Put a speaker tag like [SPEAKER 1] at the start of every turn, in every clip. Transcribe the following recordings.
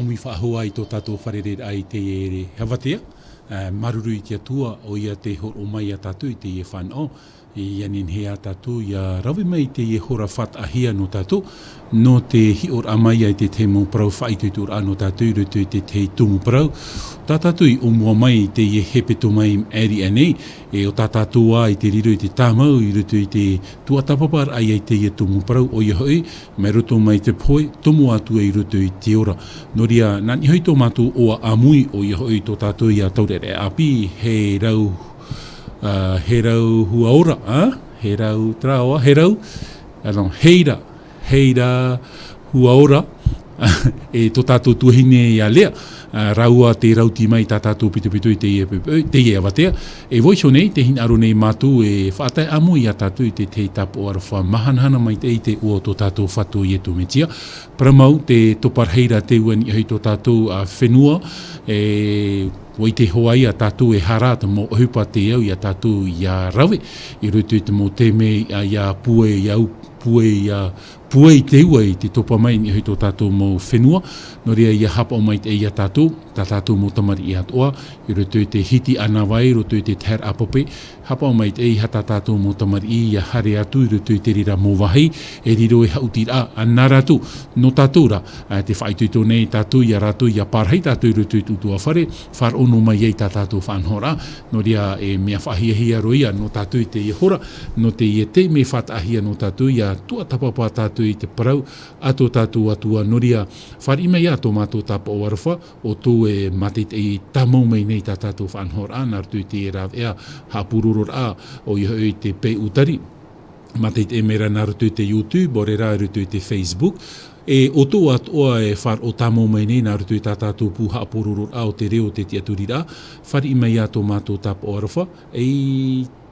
[SPEAKER 1] amui whaahua i tō tātou wharere ai te ere hawatea. Maruru i te atua o ia te horo mai a tātou i te e whanau. I anin hea tātou ia rawi mai te e hora what ahia no tātou. No te hior amai ai te te mo prau whaitutur ano tātou rutu i te te tumu prau. Tā tātou i umua mai te e hepeto mai eri anei. E o tā tātou a i te riru i te tāmau i rutu i te tuatapapar ai ai te e tumu prau o ia hoi. Me roto mai te poi, tumu atu i rutu i te ora. Noria, nani hoi tō mātou o a amui o ia hoi tō tātou i a taurere api he rau. He rau huaora, he rau traoa, he rau, heira huaora, e tō tātou tuhine i a lea, raua te rauti mai tā tātou pitu i te ie awatea. E voiso nei, te hin aro nei mātou e whaatai amu i a tātou i te tapo arafa mahanhana mai te i te ua tō tātou whatu i etu metia. Paramau te toparheira te uani i tō tātou a whenua, Wai te hoai a tātou e harata mo hupa te au i a tātou i a rawe. I rutu i te mo te me i a pue i au pue i te ua i te topa mai ni hui tō tātou mo whenua. No rea i a hapa o mai te i a tātou, tā tātou mo tamari i atoa. I rutu i te hiti ana wai, rutu i te ter apape. Hapa o mai te i hata tātou mo tamari i a hare atu, i rutu i te rira mo wahi. E riro e hauti a anā ratu, no tātou ra. Te whaituito nei tātou i a ratu i a parhei tātou i rutu i tutua whare. Whar ono mai ei tā tātou whanhora. No rea e mea whahiahia roia no tātou i te i hora. No te i te me whatahia no tātou i a tua tapapa tātou i te parau. Ato tātou atua no rea whar ima ia tō mātou tapa o arawha. O tō e mate i tamau mai nei tā tātou whanhora. Nā ratu i te e rāw ea hapururur a o i te pe utari. Mate i te mera nā ratu i te YouTube, o re rā ratu i te Facebook. E o tō atoa e whar o tamau mai nei nā rutu i tā tātou pūha apururur a o te reo te tiaturi rā. Whar ima ia tō mātou tapa o arawha. E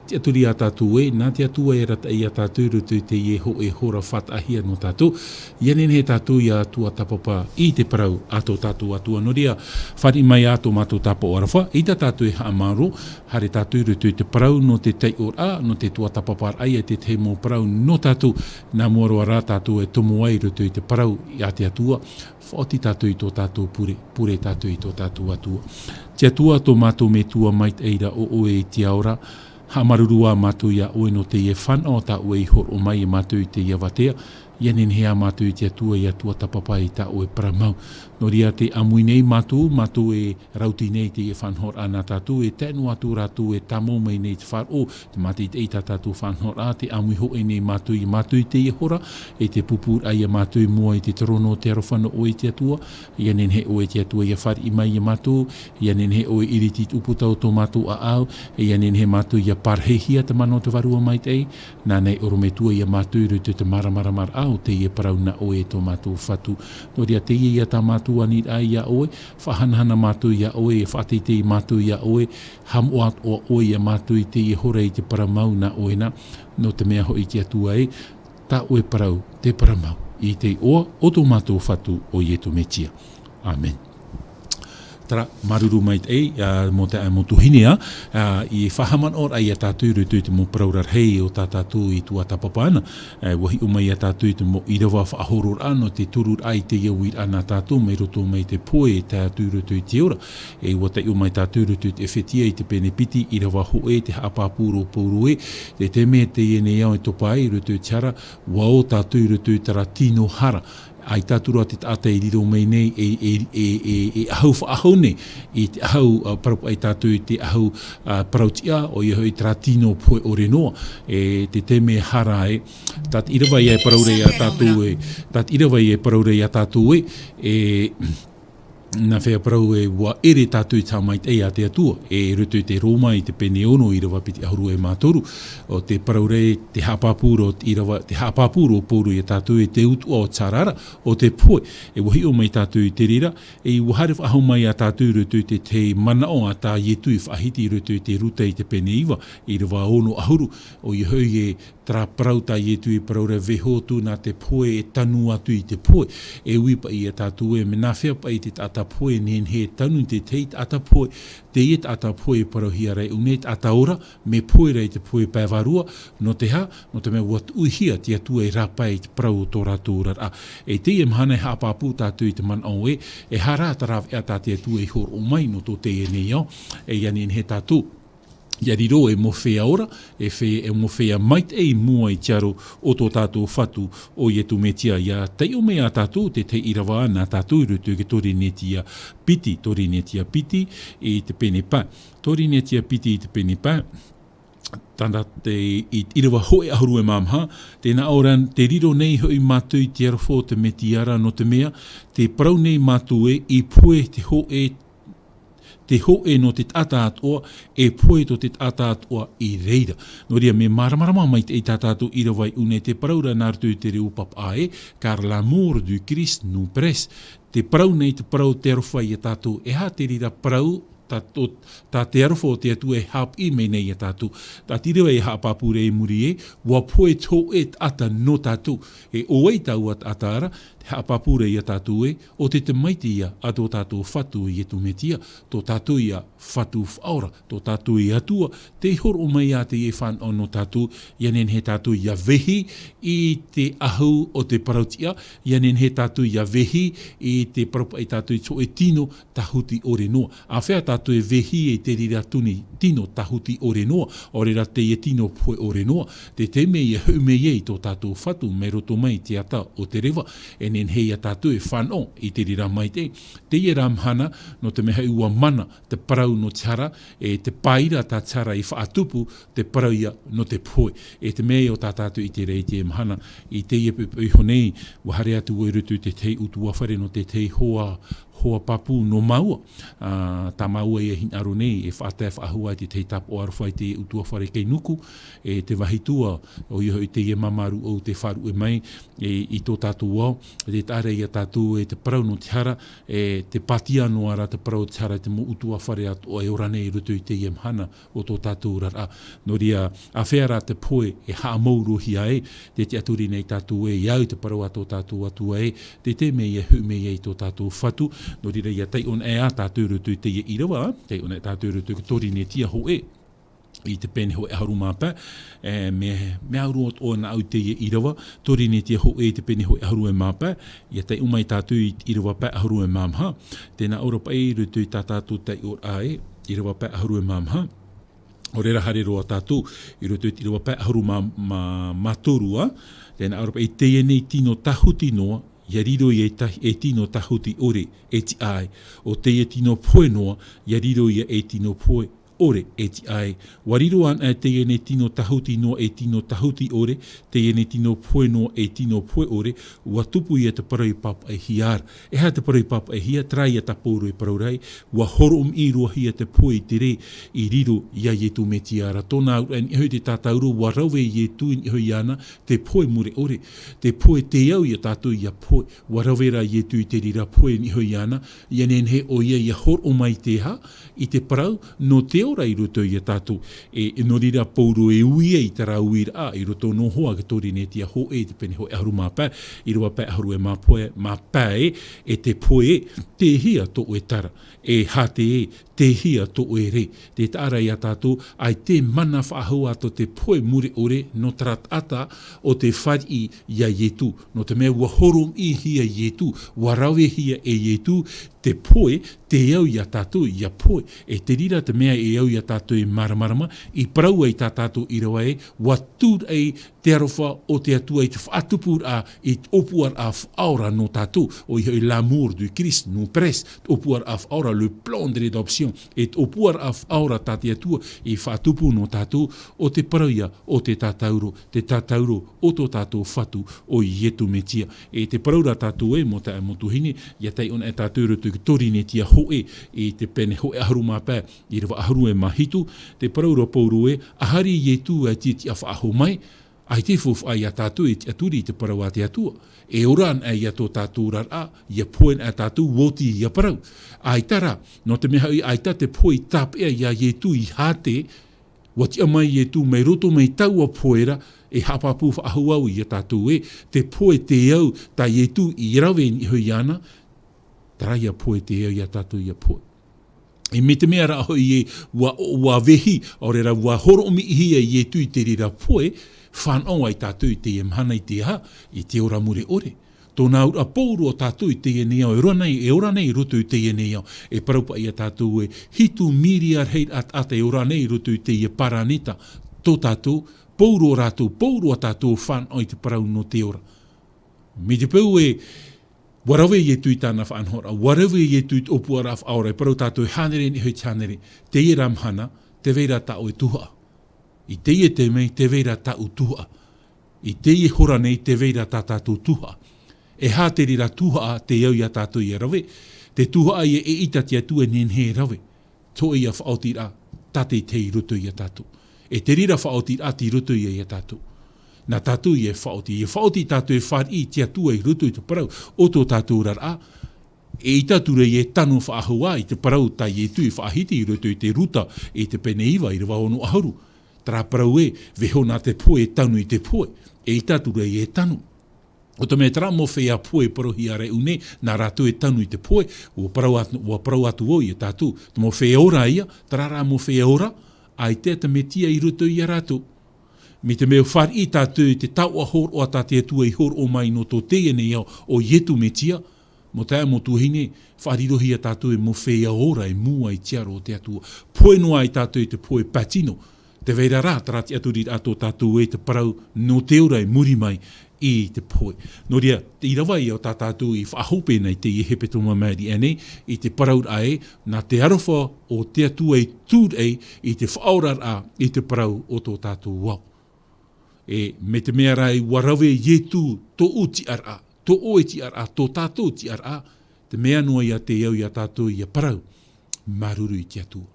[SPEAKER 1] te aturi a tātou e, nā te atua e rata i a tātou rutu i te ieho e hora what ahia no tātou. Ianen he tātou i a tua tapapa i te parau a tō tātou atua noria. Whari mai a tō mātou tapa o arawha, i tā tātou e haamaro, hare tātou rutu i te parau no te tei or a, no te tua tapapar ai e te te mo parau no tātou. Nā muaroa rā tātou e tomo ai rutu i te parau i a te atua. Whaoti tātou i tō tātou pure tātou i tō tātou atua. Te atua tō mātou me tua mait eira o oe i te aora. Ha marurua mātou ia oe no te ie whanau ta oe i hor o mai e mātou i te ia watea. Ianen hea mātou i te atua i atua tapapa i ta oe paramau. No ria te amui nei mātou e rauti nei te ie whanhor ana tātou e tēnu atu rātou e tamo mai nei te whar o. Te mate i te eita tātou whanhor a te amui ho e nei mātou i te ie hora. E te pupur ai a mātou mua i te torono te arowhana oe i te atua. Ianen he oe te atua i a whar i mai i mātou. Ianen he oe iriti uputau tō mātou a au. Ianen he mātou i a parhehia te mano te varua mai te ei. Nā nei orometua i a mātou i rutu te maramaramar au te ie parauna oe tō mātou whatu. No ria te ie tā mātou anit ai ia oe, whahanahana mātou ia oe, whaatete i mātou ia oe, hamuat o oe ia mātou i te ie hora i te paramau na oe na, no te mea hoi ki atua e, tā oe parau te paramau i te oa o tō mātou whatu o ietu metia. Amen. Tara, maruru mai te mo te motuhinea, i whahaman or ai a tātou rutu i te mo praurar hei o tā tātou i tua tapapana. Wahi umai a tātou i te mo irawa whaahoror ano te turur ai te iawir ana tātou, mai roto mai te poe tātou rutu i te ora. E wata i umai tātou rutu i te whetia i te penepiti, irawa hoe te hapapuro pouru e, te me te iene iau i topa ai rutu i tiara, wao tātou rutu i tara tino hara. Ai tātura te tātai riro mai nei e ahau whaahau nei, e te ahau parapu ai tātou i te ahau parautia o i hoi tratino poe o renoa, e te teme hara e, tat irawai e paraurei a tātou e, tat irawai e paraurei a tātou e, nā whea parau e wa ere tātou i tā mai te a te atua, e rutu i te Roma i te pene ono i rawa piti ahuru e mātoru, o te paraurei te hapapuro i rawa, te hapapuro poru i tātou i te utua o tsarara, o te poe, e wahi o mai tātou i te rira, e i wahare whahau mai a tātou rutu i te manao a tā ietu i whahiti rutu i te ruta i te pene iwa, i rawa ono ahuru, o i hoi e tra parau ta ietu I parau re veho tu na te poe e tanu atu I te poe. E ui pa I tātou e mena whea pa I te tata poe nen he tanu te teit ata poe. Te iet ata poe parau hia rei unet ata ora me poe rei te poe pēwarua no te ha, no te mea wat uihia te atu e rapa I te parau tō rātou rara. E te I mhana e hapāpū tātou I te man au e hara taraw ea tā te atu e hor o mai no tō te e nei au, e ianen he tātou. Ia riro e mo whea ora, e mo whea mait e mua I tiaro o tō tātou whatu o ietu metia. Ia tei o mea tātou, te irawa ana tātou rutu ke tori netia piti I te pene pā. Tori netia piti I te pene pā. Tanda te I irawa hoe ahuru e mamha, tēnā oran te riro nei hoi mātou I te arafo te metiara no te mea, te parau nei mātou e I poe te ho e no te tata atoa, e poe to te tata atoa I reira. No ria me maramarama mai te tata atu irawai une te paraura nārtu te reo pap ae, car l'amour du Christ nous presse. Te parau nei te parau te arofai e tātou, e ha te rira parau, tā te arofo te atu e hap I mei nei e tātou. Tā tirewa e hapapure e muri e, wa poe tō e ata no tātou. E oei tau at atara, te hapapure I a tātou e, o te maiti ia a tō tātou whatu I etu metia, tō tātou ia whatu whaora, tō tātou I atua, te hor o mai a te e whan o no tātou, ianen he tātou ia vehi I te ahu o te parautia, ianen he tātou ia vehi I te parapa I tātou I tō e tino tahuti ore noa. A whea tātou e vehi e te rira tuni tino tahuti ore noa, orera te e tino poe ore noa, te mei e hau mei e tō tātou whatu, me roto mai te ata o te rewa, e nen hei a tātou e whanau I te rira mai te e ramhana, no te meha ua mana, te parau no tara, e te paira tā tara I whaatupu, te parau ia no te poe, e te mei o tā tātou I te rei te mahana, I te ia pepe honei, wahare atu o rutu te tei utu whare no te tei hoa papu no maua. Tā maua I hin aro nei, e whaatea whaahua te tei tap o arwhai te utua whare kei nuku, e te wahitua o iho I te ia mamaru o te wharu e mai, I tō tātou au, te tare ia tātou e te parau no te hara, e te patia no ara te parau te hara, te mo utua whare atu o e orane I rutu I te ia mhana o tō tātou rara. No ria, a whera te poe e haa mauru hia e, te aturi nei tātou e, iau te parau ato tātou atua e, te mei e hu mei e tō tātou whatu, no rira ia tei on e a tātou rutu te ia irawa, tei on e tātou rutu ki tori ne tia ho e, I te pene ho e haru māpā, me auru o na au te ia irawa, tori ne tia ho e te pene ho e haru e māpā, ia tei umai tātou I irawa pā haru e māmha, tēnā ora pa e rutu I tā tātou tei or a e, irawa pā haru e māmha, o rera hare roa tātou, I rutu I irawa pā haru mātorua, tēnā ora pa e te nei tino tahuti noa, ia riro e tino tahuti ore e ti ai, o te e tino poe noa, ia riro ia e tino poe ore e ti ai. Wariro an e te ene tino tahuti no e tino tahuti ore, te ene tino poe no e tino poe ore, ua tupu ia te parau papa e hiar. E ha te parau papa e hia, trai a tapouro e parau rai, ua horom I roa hia te poe I te re, I riro ia ietu me tiara. Tōna au en iho te tātauro, ua rauwe ietu in iho iana, te poe mure ore, te poe te au ia tātou ia poe, ua rauwe ra ietu I te rira poe in iho iana, ia nen he o ia hor o mai te ha, I te parau, no te ora I roto I a tātou e no rira pauru e uia I tara uira I roto no hoa ke tori ne tia ho e te pene ho e haru māpā I roa pā haru e māpā e te poe te hia to e tara e hate te hia to e re te tāra I a tātou ai te mana whaahua to te poe muri ore no tarat ata o te whari ia ietu no te mea ua horom I hia ietu ua rawe hia e ietu te poe te au I a tātou I a poe e te rira te mea e au I a tātou I maramarama I parau ai tā tātou I rawa e wa tūr ai te arofa o te atua I te whaatupur a I opuar a whaora no tātou o I hoi l'amour du Christ nous presse opuar a whaora le plan de l'adoption e opuar a whaora tā te atua I whaatupu no tātou o te parauia o te tātauro o tō tātou whatu o I etu me tia e te paraura tātou e mo ta e motuhine ia tei ona e tātou rutu ki tori ne tia hoe e te pene hoe aharu māpā I rewa aharu e mahitu te paraura pauru e ahari I etu a titi a whaaho mai ai te fof ai a tātou e te aturi te parau a te atua. E oran ai a tō tātou rara, ia poen a tātou woti ia parau. Ai tara, no te meha ai ta te poi tap ea ia ietu I hate, wati amai ietu mai roto mai tau a poera, e hapapu whaahua au i a tātou te poe te au ta i tu i rawe i hui ana, tara ia poe te au i a tātou i a poe. E me te mea ra hoi wa vehi, o reira wa horo omi ihia i tu i te rira poe, whanau ai tātou i te mhana i te ha, i te ora mure ore. Tōna ura pouru o tātou i te eneo, e ora nei rutu i te eneo, e paraupa i a tātou hitu miri ar hei at e ora nei rutu i te paranita, tō tātou, pouru o tātou whanau i te parau no te ora. Me te pau warawe i tui tāna whanhora, warawe i tui opu ara whaore, parau tātou hanere ni hui tānere, te i ramhana, te veira tāu e tuha. I te i te mei, te veira tāu tuha. I te i hora nei, te veira tātou tuha. E hā te rira tuha te iau i a tātou i a rawe, te tuha i e itati atu e nen he rawe. Tō i a whaoti rā, tate te i rutu i a tātou. E te rira whaoti rā ti rutu i a tātou. Nā tātou i e whaoti tātou e whari i te atua i rutu i te parau, o tō tātou rara, e i tātura i e tanu whaahua i te parau tai e tui whaahiti i rutu i te ruta e te peneiwa i rewa ono aharu. Tara parau veho nā te poe e tanu i te poe, e i tātura i e tanu. O te mea tara mo whea poe parohi are une, nā rātou e tanu i te poe, o parau atu o i e tātou. Te mo whea ora ia, tara rā mo whea ora, ai te metia i rutu i a rātou. Me te mea whari i tātou te tau a hor o a tātou tua i hor o mai no tō te ene iau o ietu metia, mo tae mo tuhine, whari rohi a tātou e mo whea ora e mua i tiaro o te atua. Poe noa i tātou i te poe patino, te veira rā, tarati atu ri ato tātou e te parau no te ora e muri mai, i te poe. Nō ria, i rawa i o tātātou i whahope nei te i hepe tō mamari ane, i te paraur ae, nā te arofa o te atua i tūr ei, i te whaorar a, i te parau o tō tātou wau. E me te mea rai warawe ye tū, tō uti ar a, tō oeti ar a, tō tātou ti ar a, te mea noa i a te iau i a tātou i a parau, maruru i te atua.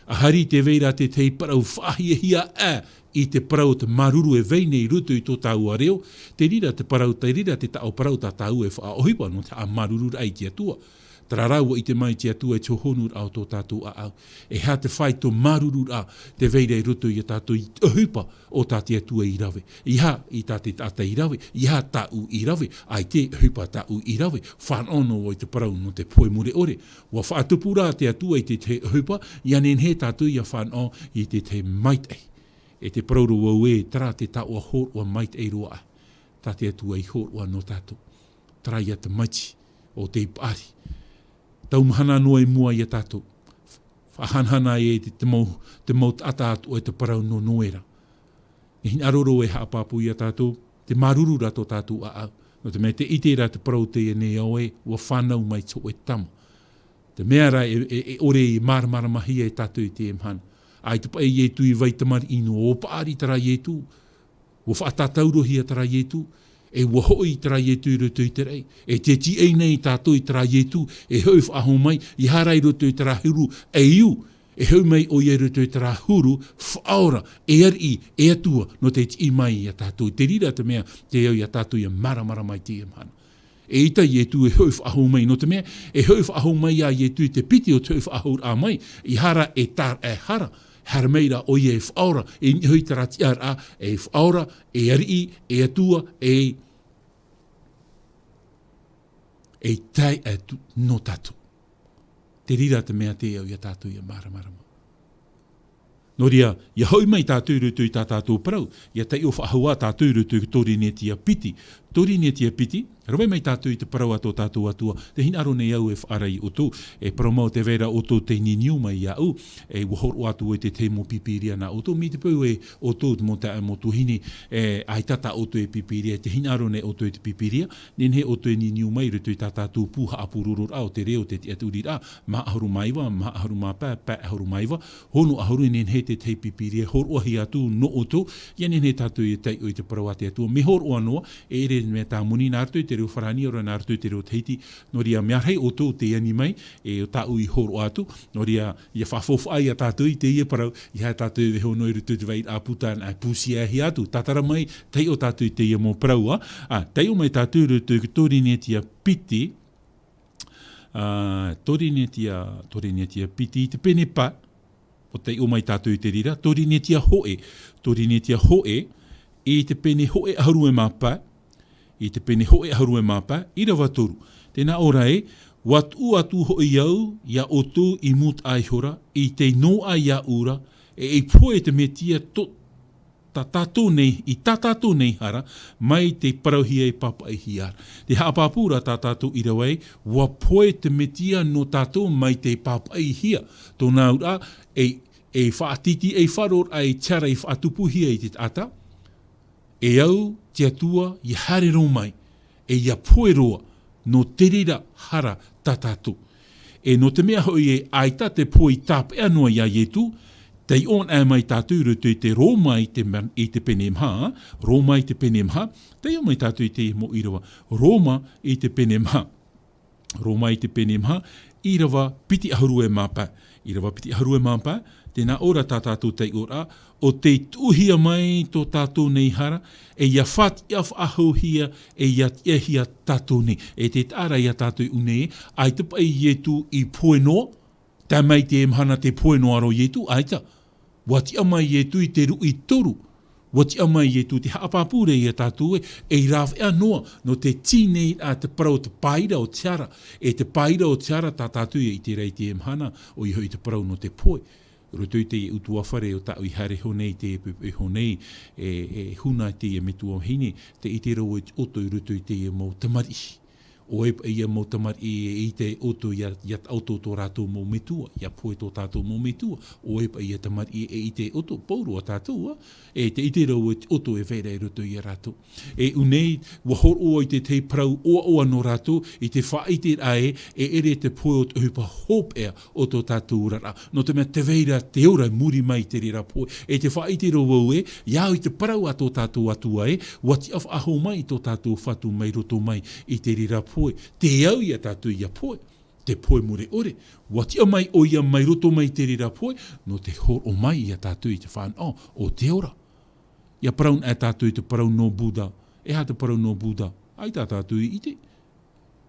[SPEAKER 1] Ahari te veira te tei parau whahia hia i te parau te maruru e veine i rutu i tō tāu a reo, te rira te tau parau tā tāu e whaohiwa no te a maruru ai te atua. Tara raua i te mai te atua e tōhonur au tō tātou a au. E hea te whai tō maruru a te veira i rutu i a tātou i ahupa o tā te atua i rawe. Iha i tā te tata i rawe, iha tāu i rawe, ai te ahupa tāu i rawe, whanono o i te parau no te poe mure ore. Wa whaatupura te atua i te ahupa, ianen he tātou i a whano i te mait ei. E te parauru au e tara te tau a hor o mait ei roa. Tā te atua i hor o no tātou. Tara i a te maiti o te ipari. Tau mahana noa i mua i a tātou. Whahanhana e te maut ata atu e te parau no noera. E hin aroro e haapapu i a tātou, te maruru rato tātou a au. No te mea te ite ra te parau te e ne au e, ua whanau mai tō e tama. Te mea ra e ore i maramara mahi e tātou i te emhana. Ai te pai e tu i vaitamari ino o paari tara i tu. Ua whaatatauro tara i tu. E ua hoi tara i tu i roto i te rei. E te ti ei nei tātou i tara i tu. E hoi whaaho mai i hara i roto i tara huru. E iu. E hoi mai o i roto i tara huru. Whaora. E ari. E atua. No te ti mai i a tātou. Te rira te mea. Te au i a tātou i a maramara mai te emhana. E ita i tu e hoi whaaho mai. No te mea. E hoi whaaho mai a i tu i te piti o te hoi whaaho a mai. I hara e tar e hara. Harameira o i e whaora, e hui tarati ar a, e whaora, e ari, e atua, e tai atu no tatu. Te rira te mea te au i a tātou i a maramarama. No ria, ia hoi mai tātou rutu i tā tātou parau, ia tai o whaahua tātou rutu i tori netia piti. Tori netia piti, rawai mai tātou i te parau ato tātou atua, te hin aro nei au e whaarai o tō, e paramau te vera o tō te niniu mai ia au, e wahoro atu e te te mo pipiria na o tō, mi te pau e o tō te mo te mo tuhini, ai tata o tō e pipiria, te hin aro nei o tō e te pipiria, nen he o tō e niniu mai rutu i tā tātou puha apururur au, te reo te te aturi a, ma aharu maiwa, ma aharu ma pā aharu maiwa, hono aharu nen he te pipiria, hor ohi atu no o tō, ia nen he tātou i te o i te parau ate atua, me hor oa noa, e ere mea tā muni nā ratu i te reo wharani ora nā ratu i te reo teiti, no ria mea rei o tō te ani mai, e o tāu i horo atu, no ria ia whafofu ai a tātou i te ia parau, i hea tātou i veho noi rutu te vai a putan a pusi a hi atu, tātara mai, tei o tātou i te ia mō parau tei o mai tātou rutu ki tori netia piti, tori netia piti i te pene pa, o tei o mai tātou i te rira, tori netia hoe, I te pene hoe aharu e mapa, I te pene hoe aharu e mapa, I rawa toru. Tēnā ora e, watu atu hoi iau, ia otu I mut ai hora, I te no ai ia ura, e poe te metia to tātou nei, I tātou nei hara, mai te parauhia I papa I hiara. Te haapapura tātou I rawai, wa poe te metia no tātou mai te papa I hia. Tōnā ura, e whaatiti, e wharor ai tiara I whaatupuhia I te ata, e au te atua I harero mai, e ia poe roa no te rira hara tātou. E no te mea hoi e aita te poe I tāpe anua ia ietu, Tei on e mai tātou rutu I te Roma I te penemha, Roma I te penemha, tei o mai tātou I te mo irawa, Roma I te penemha, Roma I te penemha, irawa piti aharu e mapa, irawa piti aharu e mapa, tēnā ora tātou tei ora, o te tuhia mai tō tātou nei hara, e ia what iaf aho hia, e ia hia tātou nei, e te tāra ia tātou unei, ai te pai ietu I poe noa, tā mai te mhana te poe noa ro ietu, aita, wati amai ietu I te rui toru, wati amai ietu te haapapure I a tātou e rāwhea noa no te tīnei a te parau te paira o tiara, e te paira o tiara tā tātou I te rei te mhana o I hoi te parau no te poe. Roto I te utua whare o tau I hare honei te e honei e huna te e metua hine, te I te rau e oto I roto I te e mo tamari. O e ia mo tamari I te oto ia auto tō rātou mō metua, ia poe tō tātou mō metua, o e ia tamari I te oto pauru a tātou, e te I te rau e oto e whera I roto I a rātou. E unei, wahor o I te te parau oa no rātou, I te whaite ae, e ere te poe o te hupa hopea o tō tātou rara. No te mea te veira te ora muri mai te rira poe, e te whaite rau e, iau I te parau a tō tātou atua e, wati af aho mai tō tātou whatu mai roto mai I te rira poe. Te au ia tātou ia poe, te poe mure ore, wati mai o ia mai roto mai te rira poe, no te hor o mai ia tātou I te whanau, o te ora. Ia paraun e tātou I te parau no Buddha, e ha te parau no Buddha, ai tātou I te.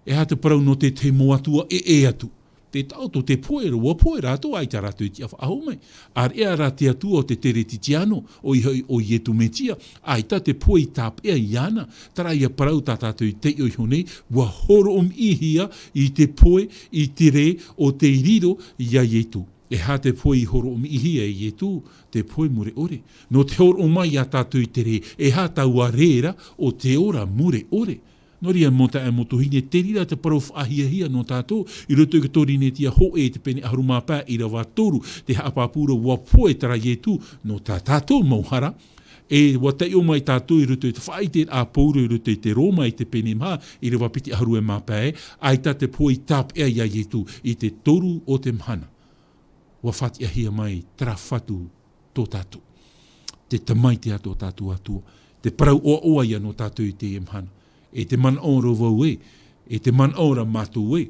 [SPEAKER 1] E ha te parau no te mo atua e atu. Te tauto te poe roa poe rātou ai tā rātou I te aho mai. Ar ea rā te atua o te tere titiano o ietu metia. Ai tā te poe I tāp ea I ana. Tara ia parau tā tātou I te oi honei. Wa horo ihia I te poe I te re o te riro ia ietu. E ha te poe I horo ihia I ietu. Te poe mure ore. No te horo mai a tātou I te re. E ha taua reera o te ora mure ore. No ria mota e moto hine te rira te parau whaahia no tātou, I roto I katori ne tia ho e te pene aharu mapa I rawa toru, te haapapura wa poe tara ietu no tā tātou mauhara, e wa te o mai tātou I roto I te whaite a pauru I roto I te Roma I te pene maha, I rawa piti aharu e mapa e, ai tā te poe I tāp ea ia ietu I te toru o te mhana. Wa whati ahia mai tara whatu tō tātou. Te tamaite a tō tātou atua, te parau oa ia no tātou I te mhana. E te man ora wau e te man ora mātou e.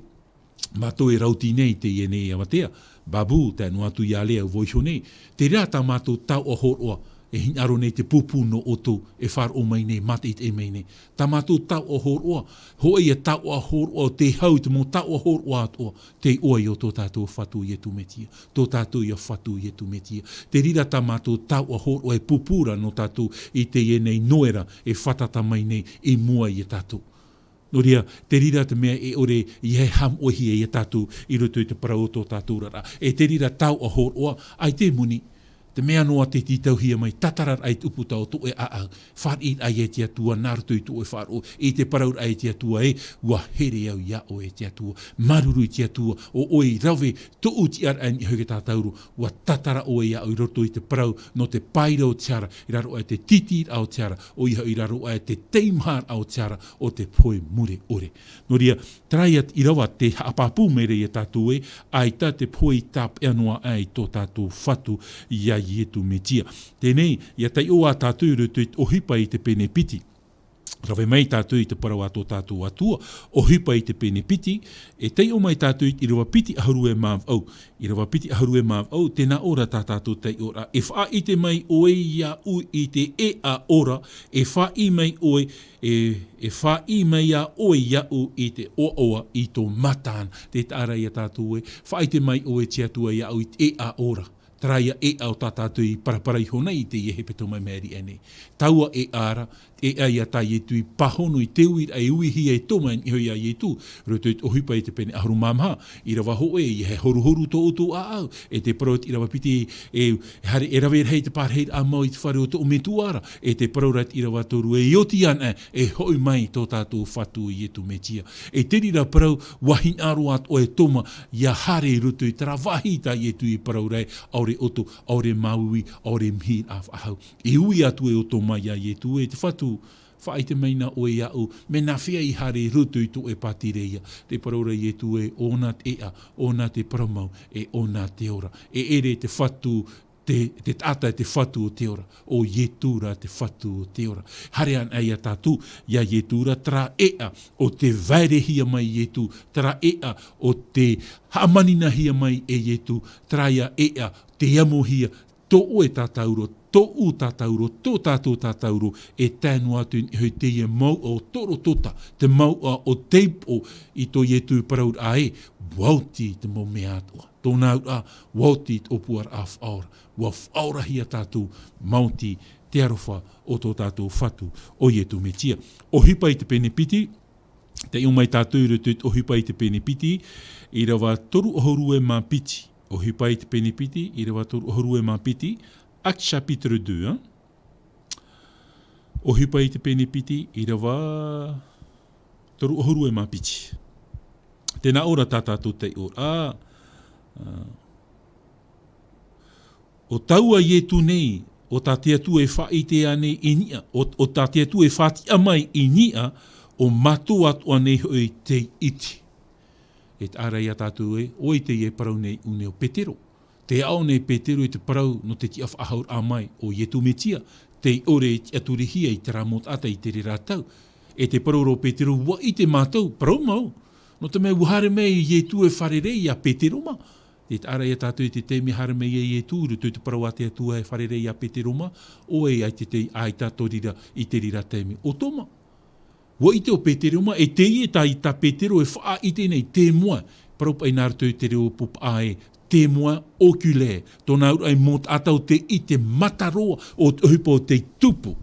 [SPEAKER 1] Mātou e rauti nei te I nei amatea. Babu, te anu atu ia lea voisho nei. Te rea tā mātou tau a horoa. E hinaro nei te pupu no oto e whar o mai nei, mate I te mai nei. Tā mātou tau a horoa. Hoa ia tau a horoa, te hau te mo tau a horoa atoa. Te oa I o tō tātou whatu I etu metia. Tō tātou I a whatu I etu metia. Te rira tā mātou tau a horoa e pupura no tātou I te nei noera e whatata mai nei e mua I tātou. No ria, te rira te mea e ore I he ham ohi e tātou I roto I te parau o tō tātou rara. E te rira tau a horoa, ai te muni, te mea noa te titau hia mai, tatarar ai tuputa o to e a whar I ai e te atua, naruto I to e whar o, e te paraur ai te atua e, ua here au ia o e te atua, maruru I te atua, o oi rawe, to uti ar an I hoke tātauru, ua tatara o e au I roto I te parau, no te paira o tiara, I raro ai te titir au tiara, o I raro ai te teimhar au tiara, o te poe mure ore. No ria, traiat I rawa te hapapu mere e tātou e, ai tā te poe I tāp e anoa ai tō tātou whatu ia ietu metia. Tēnei, ia tai o a tātou roto o hipa I te pene piti. Rawe mai tātou I te parau ato tātou atua, o hipa I te pene piti, e tai o mai tātou I rawa piti aharu e māw au. I rawa piti aharu e māw au, tēnā ora tātou tai ora. E wha I te mai oe ia u I te e a ora, e wha I mai oe, e wha I mai a oe ia u I te oa I tō matan, te tāra ia tātou e, wha I te mai oe tia tua ia u I te e a ora. Traia e au tātātou I paraparai hona I te iehe peto mai meri ene. Taua e ara, e ai a tai e tui pahono I teu I ai ui hi e toma I hoi ai e tu. Roto I ohipa I te pene aharu mamha. I rawa ho e I he horu to o tō a au. E te parau I rawa piti e hare e rawe hei te pārhei a mau I te whare o tō me tu ara. E te parau rat I rawa toru e ioti ana e hoi mai tō tātou whatu I etu me tia. E te rira parau wahin aro at o e toma ia hare roto I tara wahita I etu I parau rei aure oto, aure maui, aure mhi af ahau. E ui atu e oto mai a I etu e te whatu whaai te meina o e au, me na whia I hare roto I to e patireia. Te paraura I etu e ona te ea, ona te paramau, e ona te ora. E ere te whatu te tata e te whatu o te ora, o Ietura te whatu o te ora. Hare an ai a tātu, ia Ietura tra ea o te vairehia mai Ietu, tra ea o te hamanina hia mai e Ietu, tra ia ea te amohia, tō o e tātauro, tō u tātauro, tō tātou tātauro, e tēnu atu I hoi te ia mau o toro tota, te mau o teipo I tō Ietu paraur a e, wauti te mau mea atua. Tōna ura, wauti te opuar a whaora. Wa whaora hia tātou mauti te arofa o tō tātou whatu o Ietu me tia. O hipa I te penepiti, te iumai tātou rutu o hipa I te penepiti, I rawa toru ohorue mā piti. O hipa I te penepiti, I rawa toru ohorue mā piti, Acte chapitre 2. Hein? O hipa I te penepiti, I rawa toru ohorue mā piti. Tēnā ora tātātou te ora. O taua Ietu nei, o tā te atu e whaite ane I nia, o tā te atu e whati amai I nia, o matu atu ane hoi te iti. E ara ia tātou e, o I te e parau nei une o Petero. Te ao nei Petero I te parau no te tia whahaur amai o Ietu me tia, te ore I aturihia I te ramot ata I te rātau. E te parau ro Petero, wa I te mātou, parau mau. No te mea uhare mei Ietu e wharerei a Petero ma. Te ara ia tātou I te temi hara mei e Ietu, rutu te parau a te atua e wharerei a Petero ma, o e ai te ai tātou rira I te rira temi. O toma. Wa I te o Petero ma, e te I ta I ta Petero e wha I te nei, te mua. Parau pai nāra tau te reo pup ae, te mua oculaire. Tōna ura ai mot atau te I te mataroa o te hupa o te tupu.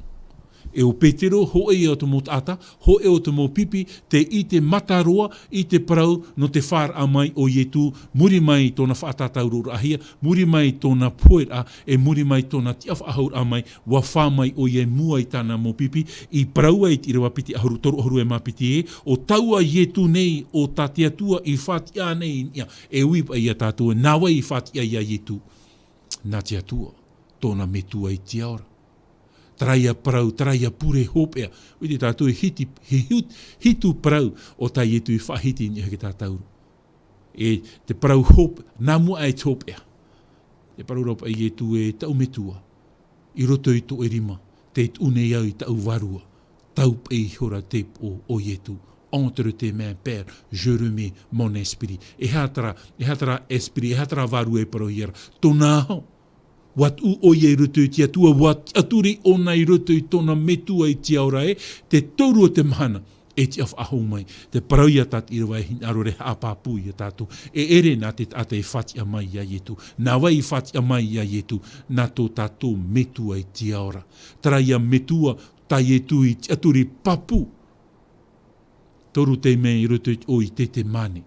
[SPEAKER 1] E o Petero, ho e o te mot ata, ho e o te mo pipi, te I te mataroa, I te parau no te whar amai o Ietu, muri mai tōna whaatataurura ahia, muri mai tōna poera, e muri mai tōna tiaf ahaur amai, wa whamai o ie mua I tāna mo pipi, I parau ai ti rewa piti aharu toru aharu e mapiti e, o taua Ietu nei, o tā te atua I whatia nei nia, e uipa ia tātua, nawa I whatia ia Ietu, nā te atua, tōna metua I te aora. Traia parau, traia pure hopea. Ui te tātou hitu parau o tā Ietu I whahiti ni hake tātauru. E te parau hope, nā mua ai te hopea. Te parau raupa Ietu e tau metua. I roto I to e rima. Te une iau I tau varua. Tau pei hora te o Ietu. Entre tes mains, Père, je remets mon esprit. E hatra esprit, e hatra varu e parau hiera. Tōnā hau. Wat u o ye rutu I tia tua, wat aturi o nei rutu I tōna metua I tia ora e, te toru o te mahana, e ti af aho mai, te parau ia tat I rawai hin arore hapapu ia tātou, e ere nā te ata I whati amai ia Ietu, nā wai I whati amai ia Ietu, nā tō tātou metua I tia ora. Tara ia metua, tā Ietu I ti aturi papu, toru te me I rutu o I te mane,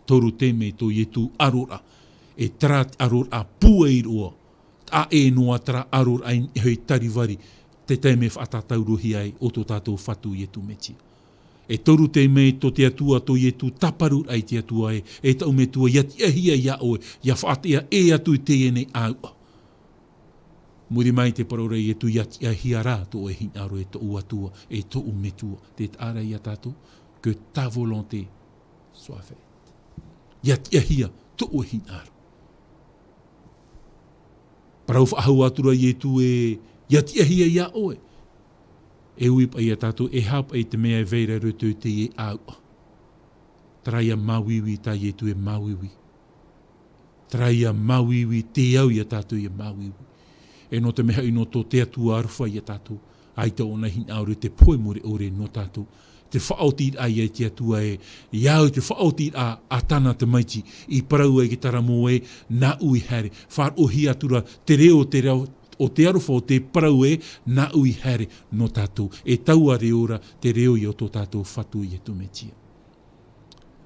[SPEAKER 1] toru te me tō Ietu arora, e trat arora pua I roa, a e noa tra arur ai hei tariwari te teime whatatauruhi ai o tō tātou whatu Ietu metia. E toru te mei to te atua to Ietu taparu ai te atua e tau me tua ia tia hia ia oe, ia whaatea e atu te ene au. Muri mai te paraura Ietu ia tia hia rā to e hin aro e to atua e to me tua. Te ara ia tātou, que ta volonté soit faite. Ia tia hia to e hin aro. Parau whaahau atura Ietu e ia tia hia ia oe. E uipa ia tātou e hapa e te mea veira rutu te e au. Traia mawiwi tā Ietu e mawiwi. Traia mawiwi te au ia tātou e mawiwi. E no te meha ino tō te atua aruwha ia tātou. Ai te ona hin aure te poe more ore no tātou. te whaoti ai e te atua e iau te whaoti a tana te maiti I parau e ki taramo e na ui here whar ohi atura te reo o te arofa o te parau e na ui here no tātou e taua re ora te reo I o tō tātou whatu I e tumetia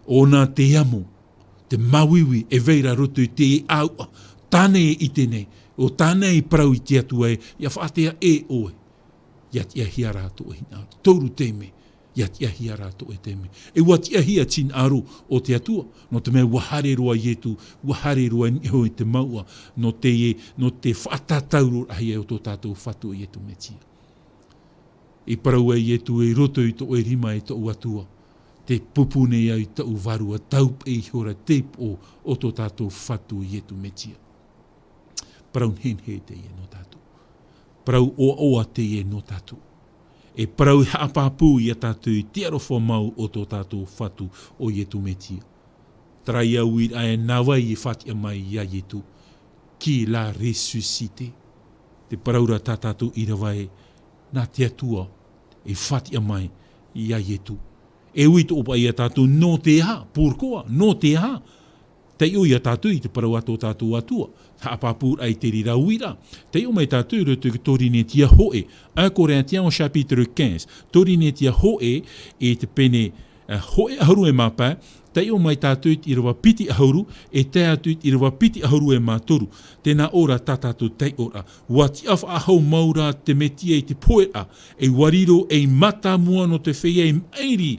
[SPEAKER 1] ona te amo te mawiwi e veira roto I te au tāne I tēnei o tāne I parau I te atua e ia whaatea e oe ia tia hia rātou e hina toru teime ia tia hia rātou e teime e ua tia hia tin aro o te atua no te mea wahare roa ietu wahare roa niho I te maua no te whaatatauro ahi e o tō tātou whatu I e tu metia I parau e ietu e roto I to e rima e to atua te pupune ai tau varua taup e hora teip o tō tātou whatu I e tu metia parau hen he te e no tātou parau oa te e no tātou e parau haapapu I a tātou I te arofo mau o tō tātou whatu o ietu metia. Trai au I ae nawai I whatia mai ia ietu ki la resusite. Te paraura tā tātou I rawai nā te atua e whatia mai ia ietu. E uito opa I a tātou no te ha, pūrkoa, no te ha. Tei o I a tātou I te parau ato tātou atua. Hapapur ai te rira uira. Tei o mai tātou roto ki torine tia hoe. 1 Corinthiens au chapitre 15. Torine tia hoe e te pene hoe aharu e mapa. Tei o mai tātou I rawa piti aharu e te atu I rawa piti aharu e mātoru. Tēnā ora tātātou tei ora. Wati awha ahau maura te metia I te poera. E wariro e mata mua no te whea e mairi.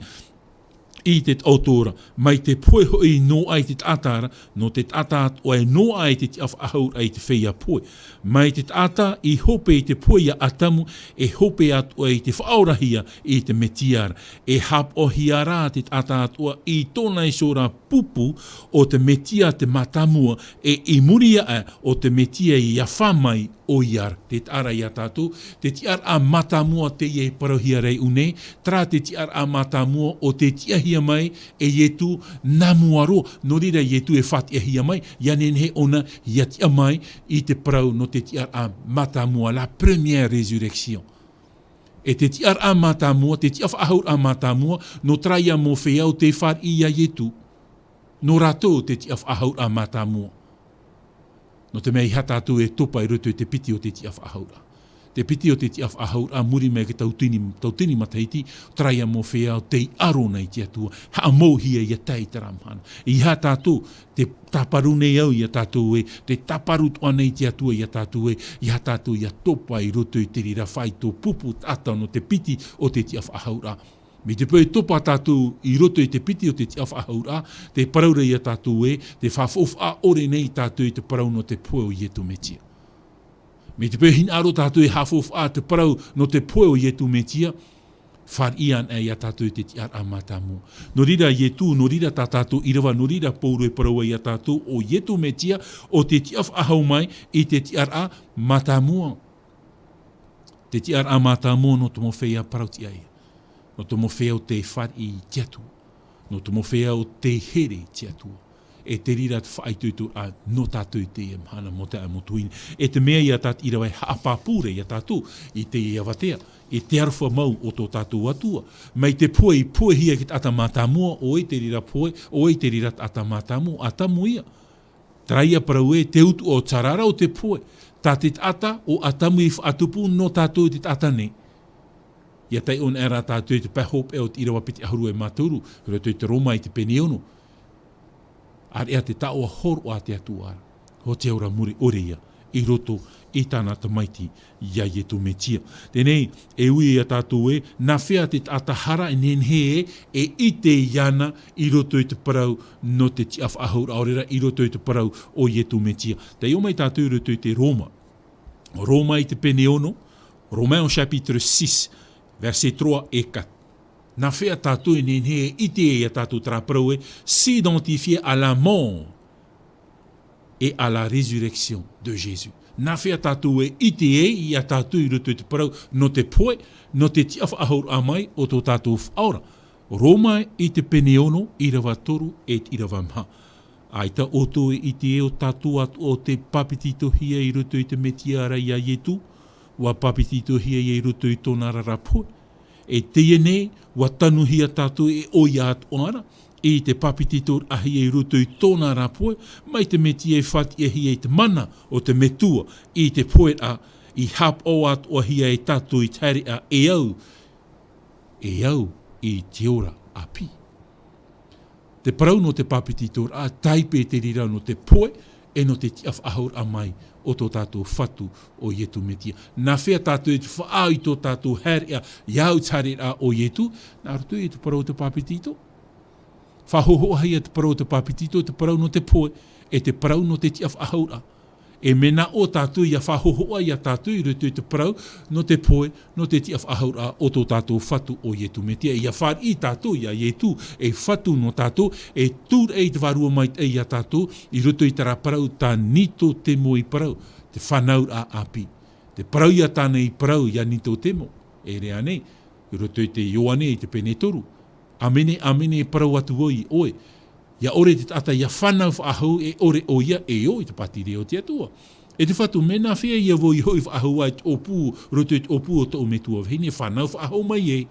[SPEAKER 1] I te autora, mai te poe hoi no ai te atara, no te atat o e no ai te awha ahaur ai te whea poe. Mai te ata I hope I te poe ia atamu, e hope at o I te whaorahia I te metiara. E hap o hiara te atat o I tōna I sora pupu o te metia te matamua, e I muria o te metia I a whamai o iar. Te ara I a tātou, te tiar a matamua te I e parohia rei une, tra te tiar a matamua o te tiahia mai e ietu namuaro. No rira ietu e whatia hia mai, ianen he ona iatia mai I te parau no te tiar a matamua, la première résurrection. E te tiar a matamua, te tiaf ahaur a matamua, no traia mo wheau te whar ia ietu. No rato te tiaf ahaur a matamua. No te mea I hatatu e topa I roto I te piti o te tiaf ahaura. Te piti o te tiaf ahaura muri mea ki tautini mataiti, traia mo whea o te aro nei te atua, haa mouhia I a tei taramhana. I hatatu te taparu nei au I a tātou e, te taparu toa nei te atua I a tātou e, I hatatu I a topa I roto I te rira whai tō pupu ata no te piti o te tiaf ahaura. Me te pui topa tātou I roto I te piti o te tiaf ahaura, te paraura I a tātou e, te whafof a ore nei tātou I te parau no te pui o ietu metia. Me te pui hin aro tātou e hafof a te parau no te pui o ietu metia, whar ian e a tātou te tiar a matamu. No rira ietu, no rira tā tātou irawa, no rira pouro e parau I a tātou o ietu metia, o te tiaf ahau mai I te tiar a matamua. Te tiar a matamua no tomo whea parau ti ai. No tomo whea o te whar I te atua. No tomo whea o te here te atua. E te rira te whaituitu a no tātou te e mhana mo te amotuini. E te mea I a tāt irawai haapapure I a tātou I te I awatea. E te arwha mau o tō tātou atua. Mai te poe hia ki te ata mātamua, o e te rira poe, o e te rira ata mātamua, atamu ia. Traia parau e te utu o tarara o te poe. Tā te ata o atamu I whaatupu no tātou te ata nei. Ia tai on era tātou te pahop e o te irawa piti ahuru e māturu, roto I te Roma I te peneono. Ar ea te tau a horo a te atuara. Ho te aura muri oreia, I roto I tāna tamaiti ia ietu metia. Tenei, e ui a tātou e, nā whea te atahara e nenhe e I te iana I roto I te parau no te tiaf ahura aurera, I roto I te parau o ietu metia. Te o mai tātou roto I te Roma. Roma I te peneono, Romains au chapitre 6, verset 3 et 4. Na whea tātou e nenhe I te e a tātou traparau e, s'identifier à la mort et à la résurrection de Jésus. Na whea tātou e I te e I a tātou I roto I te parau no te poe, no te tiaf ahur amai o tō tātou whaora. Roma I te peneono I rawa toru e I rawa mha. Aita oto e I te e o tātou atu o te papitito hia I roto I te metiara I a ietu, wa papitito hia I roto I tōna rara poe. e teie nei, wa tanuhia tātou e oia at oara, e te papititor ahi e ruto i tōna rapoe, mai te meti e whati e hi e te mana o te metua, i te poe a i hap o at o hia e tātou i tari a e au i te ora api. Te parau no te papititor a taipe te rira no te poe, e no te tiaf ahur a mai o tō tātou whatu o ietu metia. Nā whea tātou e te whaau i tō tātou herea, iau tare a o ietu, nā rutu e te parau te papitito. Whahoho hai e te parau te papitito, te parau no te poe, e te parau no te tiaf ahur a. E mena o tātou ia whahohoa ia tātou i rutu te parau no te poe, no te tiaf ahur a o tō tātou whatu o ietu metia. Ia whar i tātou ia ietu e whatu no tātou, e tūr e te varua mai e ia tātou i rutu i tara parau tā nito te mo i parau, te whanau a api. Te parau ia tāna i parau ia nito te mo, e rea nei, i rutu i te ioane i te pene toru. Amene e parau atu oi oe. Ia ore te tata ia whanau whaahau e ore o ia e o i te pati reo te atua. E te whatu mena whea ia voi hoi whaahau ai te opu, roto i te opu o te ometua vhine whanau whaahau mai e.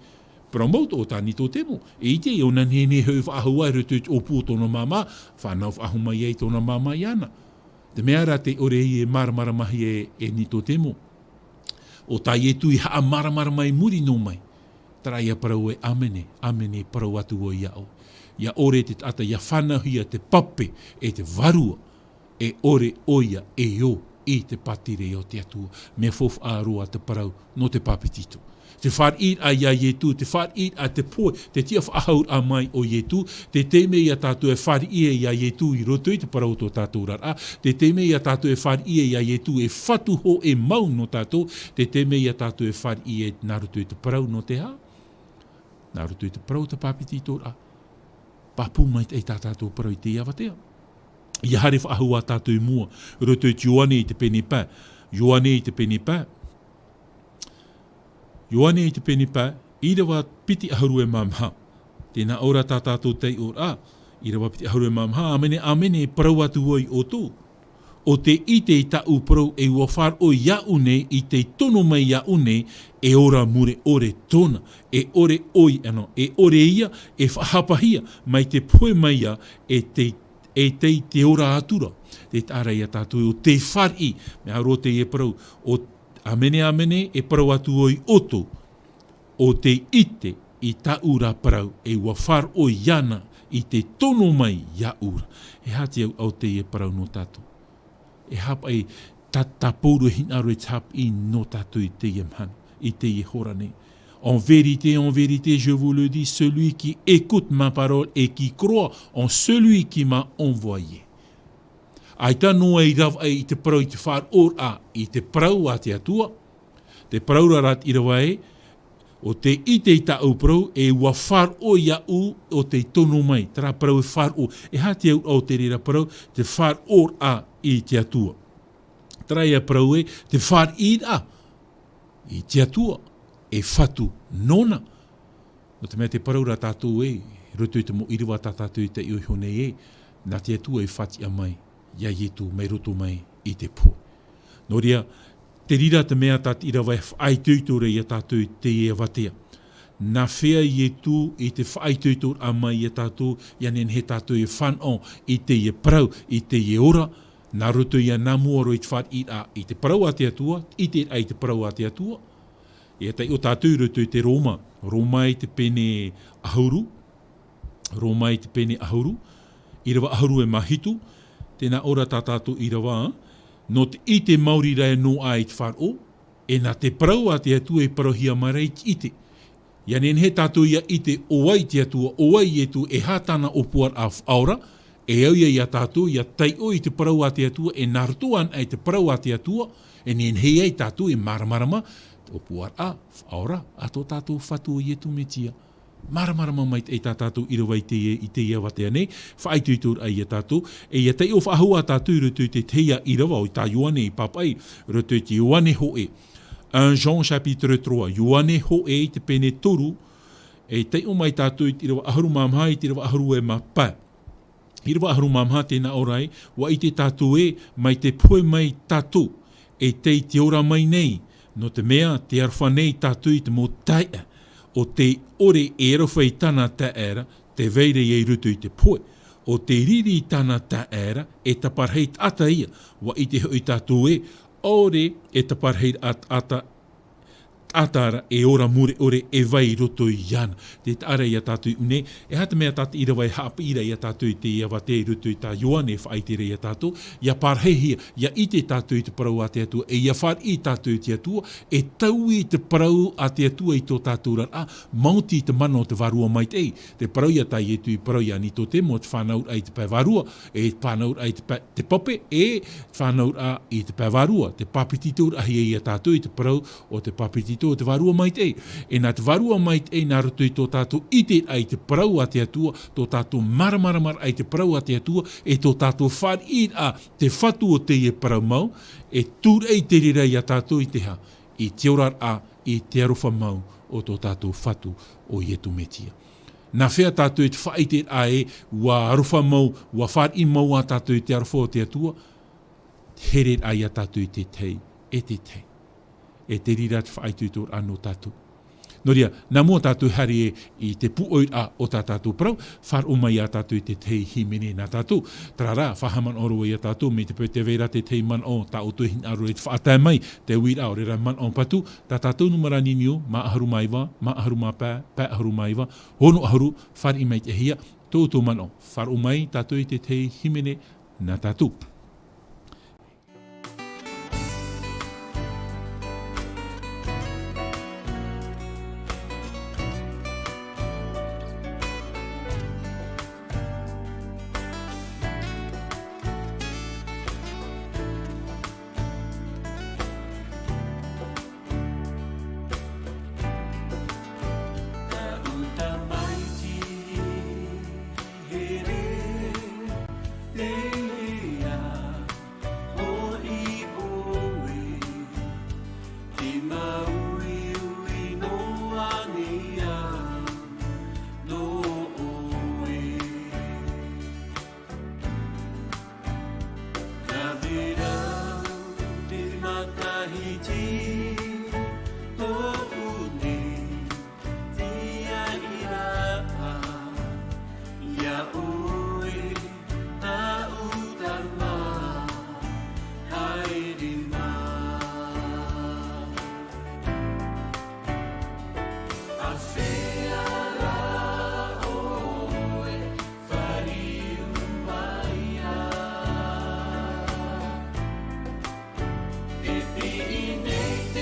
[SPEAKER 1] Promote o tāni tō temo. E ite i ona nene hoi whaahau ai roto i te opu o tōna mama, whanau whaahau mai e tōna mama i ana. Te mea ra te ore i e maramara mahi e ni tō temo. O tā i e tui haa maramara mai muri no mai. Tara ia parau e amene parau atu o ia o. Ia ore te tata, ia whanahia te pape e te varua, e ore oia e o i te patire o te atua, me fof āroa te parau no te papitito. Te whar i a ia ietu, te whar i a te poe, te tia whaahur a mai o ietu, te teme ia tātou e whar i a ietu i roto i te parau tō tātou rara, te teme ia tātou e whar i a ietu e whatu ho e mau no tātou, te teme ia tātou e whar i e naruto i te parau no te ha. Naruto i te parau te papitito rara. Papu mai te tātou parau i te iawatea. Ia hare whaahua tātou i mua. Roto i te Ioane i te pene pā. Ioane i te pene pā. Ioane i te pene pā. I rewa piti aharu e mamha. Tēnā ora tātou tei ora. I rewa piti aharu e mamha. Amene parau atu oi o tō. O te ite i tau parau e ua whar o ia une i te tono mai ia une e ora mure ore tona. E ore oi ano. E ore ia e whahapahia mai te poe mai ia e te ora atura. Te tāra ia tātou o te whari. Me haro te e parau. O amene e parau atu oi oto. O te ite i taura parau e ua whar o iana i te tono mai ia ura. E hati au te e parau no tātou. E hapa e tatapouru hinaru e tap i no tātou i te iemhanu, i te i horane. En vérité, je vous le dis, celui qui écoute ma parole et qui croit en celui qui m'a envoyé. Aita noa i rawa i te parau i te whar or a, i te parau a te atua, te parau rarat i rawa e, o te ite i ta au parau e ua whar o ia u o te tono mai, tera parau e whar o, e hati au te rira parau, te whar or a i te atua. Trai a parau e, te whar i a, i te atua, e whatu nona. No te mea te parau ra tātou e, roto i te mo iriwa tātou i te iohone e, nā te atua e whati a mai, ia ietu mai roto mai i te po. No ria, te rira te mea tāt irawa e whaituiture i a tātou i te e watea. Nā whea ietu i te whaituiture a mai i a tātou, ianen he tātou e whanon i te e parau, i te e ora, nā roto i a nā muaro i te whar i te parau a te atua, i te ai te parau a te atua. E tai o tātou roto i te Roma. Roma i te pene ahuru. Roma i te pene ahuru. I rawa ahuru e mahitu. Tēnā ora tātou i rawa. No te i te Māori rai no a i te whar o. E nā te parau a te atua i parohia marai ki ite. Ia nen he tātou ia ite o ai te atua, o ai etu e hātana o puar a whaora. E au ia tātou, ia tai o i te parau a te atua, e nārtuan ai te parau a te atua, e nen hei ai tātou e maramarama, o puar a whaora, a tō tātou whatu o ietu me tia. Maramarama mai e tātou i rawa i te ia watea nei, whaituitur ai a tātou, e ia tai o whahua tātou roto i te teia i rawa, o tā Ioane i papai, roto i te Ioane ho e. 1 Jean chapitre 3, Ioane ho e i te pene toru, e tai o mai tātou i te rawa aharu mamha i te rawa aharu e mapa. I rawa aharu mamha tēnā orai, wa i te tātou e, mai te poe mai tātou, e te ora mai nei, no te mea te arwha nei tātou i te mō taia, o te ore e rowhai tana ta era, te veire i rutu i te poe. O te riri tana ta era, e taparheit ata ia, wa i te hui tātou e, ore e taparheit ata atara e ora mure ore e vai roto i ana. Te ara ia tātou une, e hata mea tātou ira vai hapa ira ia tātou i te iawa te roto i tā Ioane whai te rea tātou, ia parhehia, ia i te tātou i te parau a te atua, e ia whar i tātou i te atua, e tau i te parau a te atua i tō tātou rar, mauti te mana o te varua mai te ei, te parau ia tai e tu i parau ia ni tō te mo te whanaur ai te pai varua, e whanaur ai te pope, e whanaur a i te pai varua, te papititur ahi ia tātou i te parau o te papititur o te varua mai te. E nā te varua mai te nā roto i tō tātou ite ai te parau a te atua, tō tātou maramaramar ai te parau a te atua, e tō tātou whar i a te whatu o te e parau mau, e tūr ei te rira i a tātou i te ha, i te orar a i te arofa mau o tō tātou whatu o ietu metia. Nā whea tātou i te whaite a e, ua arofa mau, ua whar i mau a tātou i te arofa o te atua, heret ai a tātou i te tei, e te tei. E te rira te whaaitu tōr anō tātou. Nō ria, nā mua tātou hari e i te puoi a o tā tātou parau, whar o mai a tātou i te tei himene nā tātou. Trara, whahaman oro i a tātou, me te pēr te veira te tei man o, tā o tui hin aro e te whaatai mai, te wira o rera man o patu, tā tātou numara ninio, ma aharu maiwa, ma aharu ma pā, pā aharu maiwa, hono aharu, whar i mai te hia, tō man o, whar o mai tātou i te tei himene nā tātou.
[SPEAKER 2] It be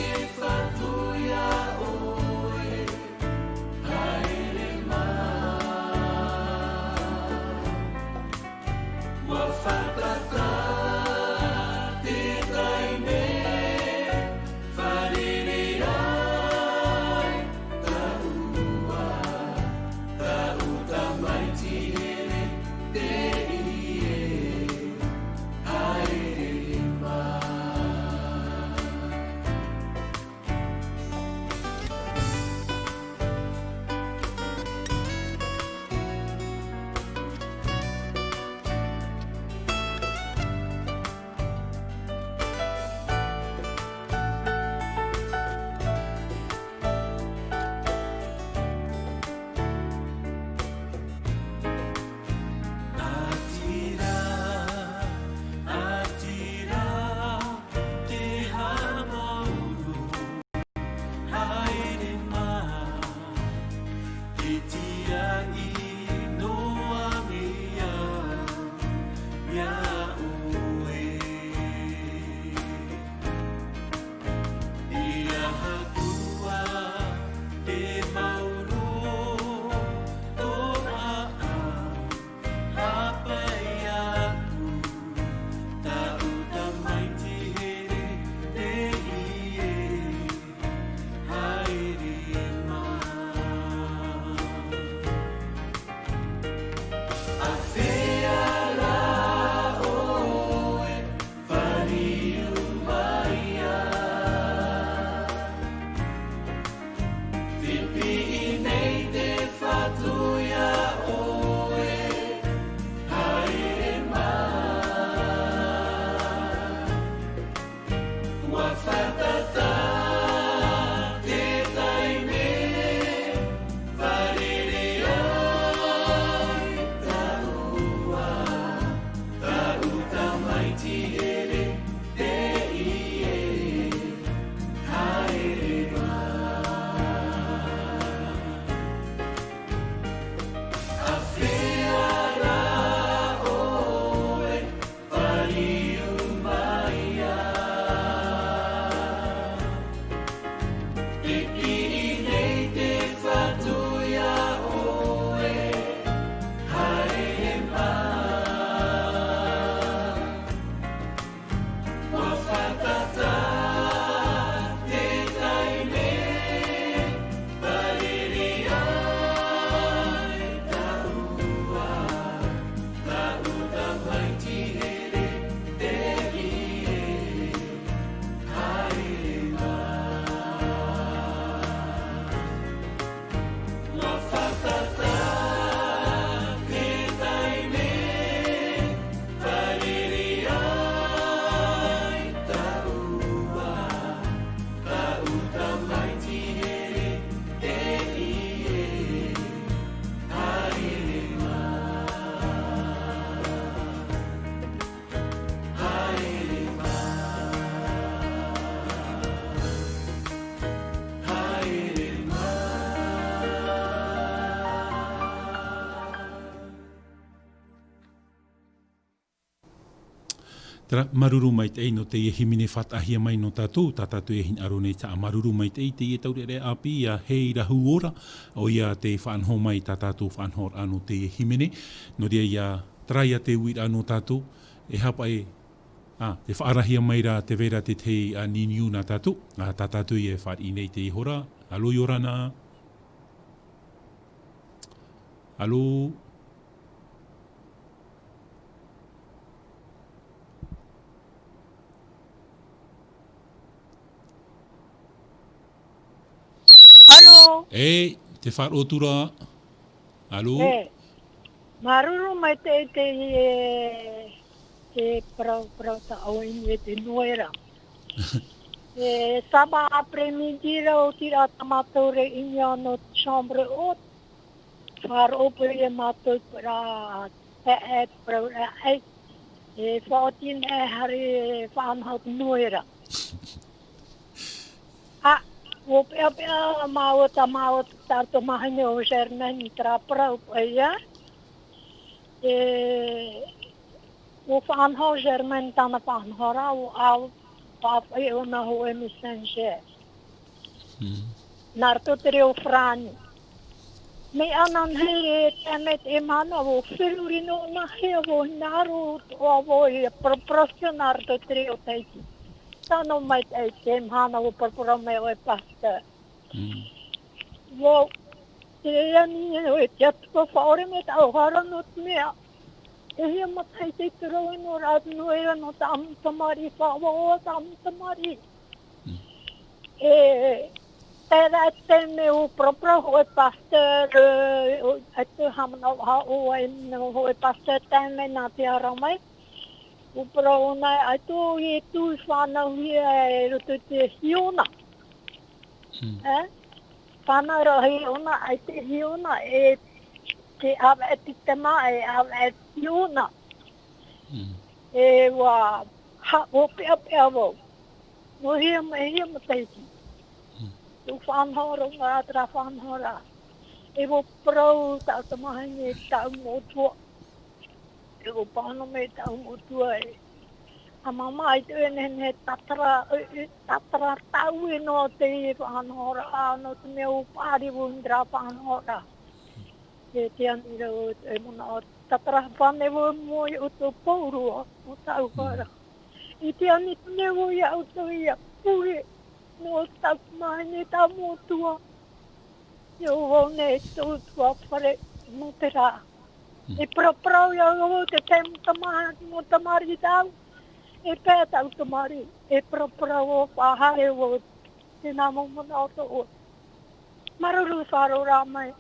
[SPEAKER 1] Tara, maruru mai te no te himine whatahia mai no tātou, tā tātou e hin aro nei ta maruru mai te taure re api, a hei rahu ora, o ia te whanho mai tā tātou whanho ano te himine, no rea ia trai a te uira ano tātou, e hapa te whaarahia mai ra te vera te te niniu nā tātou, tā tātou e whari nei te hora, alo i orana, alo, te wharotura. Alo?
[SPEAKER 2] Maruru mai te prau ta oin e te noera. Sama apremidira o tira tamatore inja no chambre ot. Wharopere matou pra te prau e whaatin hare whaanhaut noera. O pea mau tarto mahine o Germaine tra prau ia. O whanho Germaine tana whanhora o au papai o na ho e misenje. Narto te reo frani. Me anan hei temet e mana o whirurino na hea o naru o e proporcionarto te reo teiti. Tano mai te mhana o porpora me o e pasta. Wo te ani o e te atuka whaore me tau hara no te mea. E hea matai te turo no rātu no era no ta amutamari whawa o ta amutamari. Tēra te me o porpora o e pasta e te hamana o e pasta tēme nā te ara mai. O praona ai tō e tū whanau hia e roto te hiona. Whanau hiona ai te hiona e te awa e te tema e awa e hiona. E wā o pea wau. No hia mataiti. Tū whanhora ngā atra whanhora. E wo prau tau tamahangi e tau motua. E o pāno me tau motua e. A mama i te ene tatara tau e no te whanhora, no te mea pāri wundra whanhora. E te anira o te mona o tatara whane wo moi o tō pōrua o tau whara. I te ani te newo i au tau i a pure no tau mahine tau motua. E o wone tō tua whare mo te rā. E prau ia o te mo tamari tau. E pēr tau tamari. E prau o pāhare o te namo mana o tō o. Maruru wharo rā mai.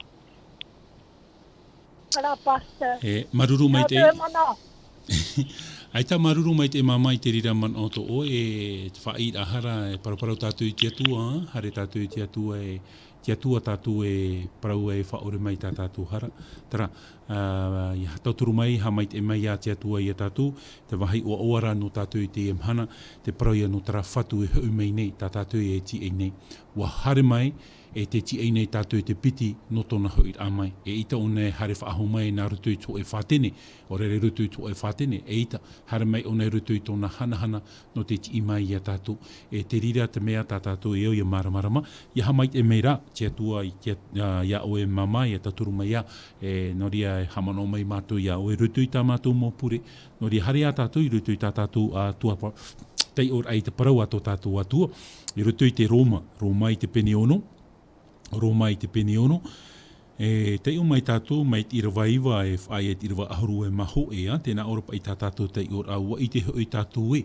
[SPEAKER 2] Para pasta.
[SPEAKER 1] Maruru mai te...
[SPEAKER 2] Ai
[SPEAKER 1] ta maruru mai te mamai te rira man o tō o e whai ahara e parau tātou i te atua. Hare tātou i te atua e... Te atua tātou e parau e whaore mai tā tātou hara. Tara, i tauturu mai, ha mai te mai a te atua i a tātou, te wahi o oara no tātou i te emhana, te parau ia no tara whatu e hu mai nei, tā tātou e ti ei nei. Wa hare mai, e te ti ei nei tātou i te piti no tōna hui a mai. E ita o nei hare whaaho mai nā rutu i tō e whātene, o rere rutu i tō e whātene, e ita hare mai o nei rutu i tōna hanahana no te ti i mai i a tātou. E te rira te mea tā tātou e o i a maramarama, i ha mai te meira, te atua i ia o e mama, i a taturu mai ia, no ria e hamano mai mātou ia o e rutu i tā mātou mō pure, no ria hare a tātou i rutu i tā tātou a tuapa, tei or ai te parau a tō tātou atua, i rutu i te Roma i te pene ono, Roma i te pene ono, te o mai tātou, mai te irawaiwa e whai e te irawa ahuru e maho tēnā orapa i tā tātou te or aua i te hoi tātou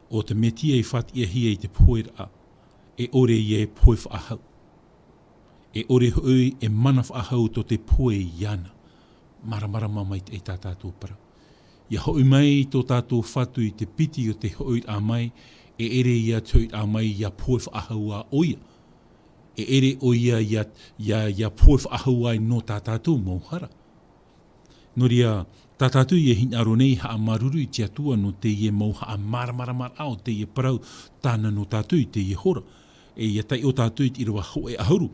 [SPEAKER 1] o te metia i whati e hia i te poera e ore i e poe whaahau. E ore hoi e mana whaahau to te poe i ana. Maramarama mai te tā tātou para. Ia hoi mai tō tātou whatu i te piti o te hoi a mai, e ere ia tui a mai ia poe whaahau a oia. E ere o ia poe whaahau ai no tā tātou mauhara. No ria, tā tātou i e hinaro nei haa maruru i te atua no te i e mauha a maramarama ao te i e parau tāna no tātou i te i hora. E ia tai o tātou i te irawa hoe ahuru.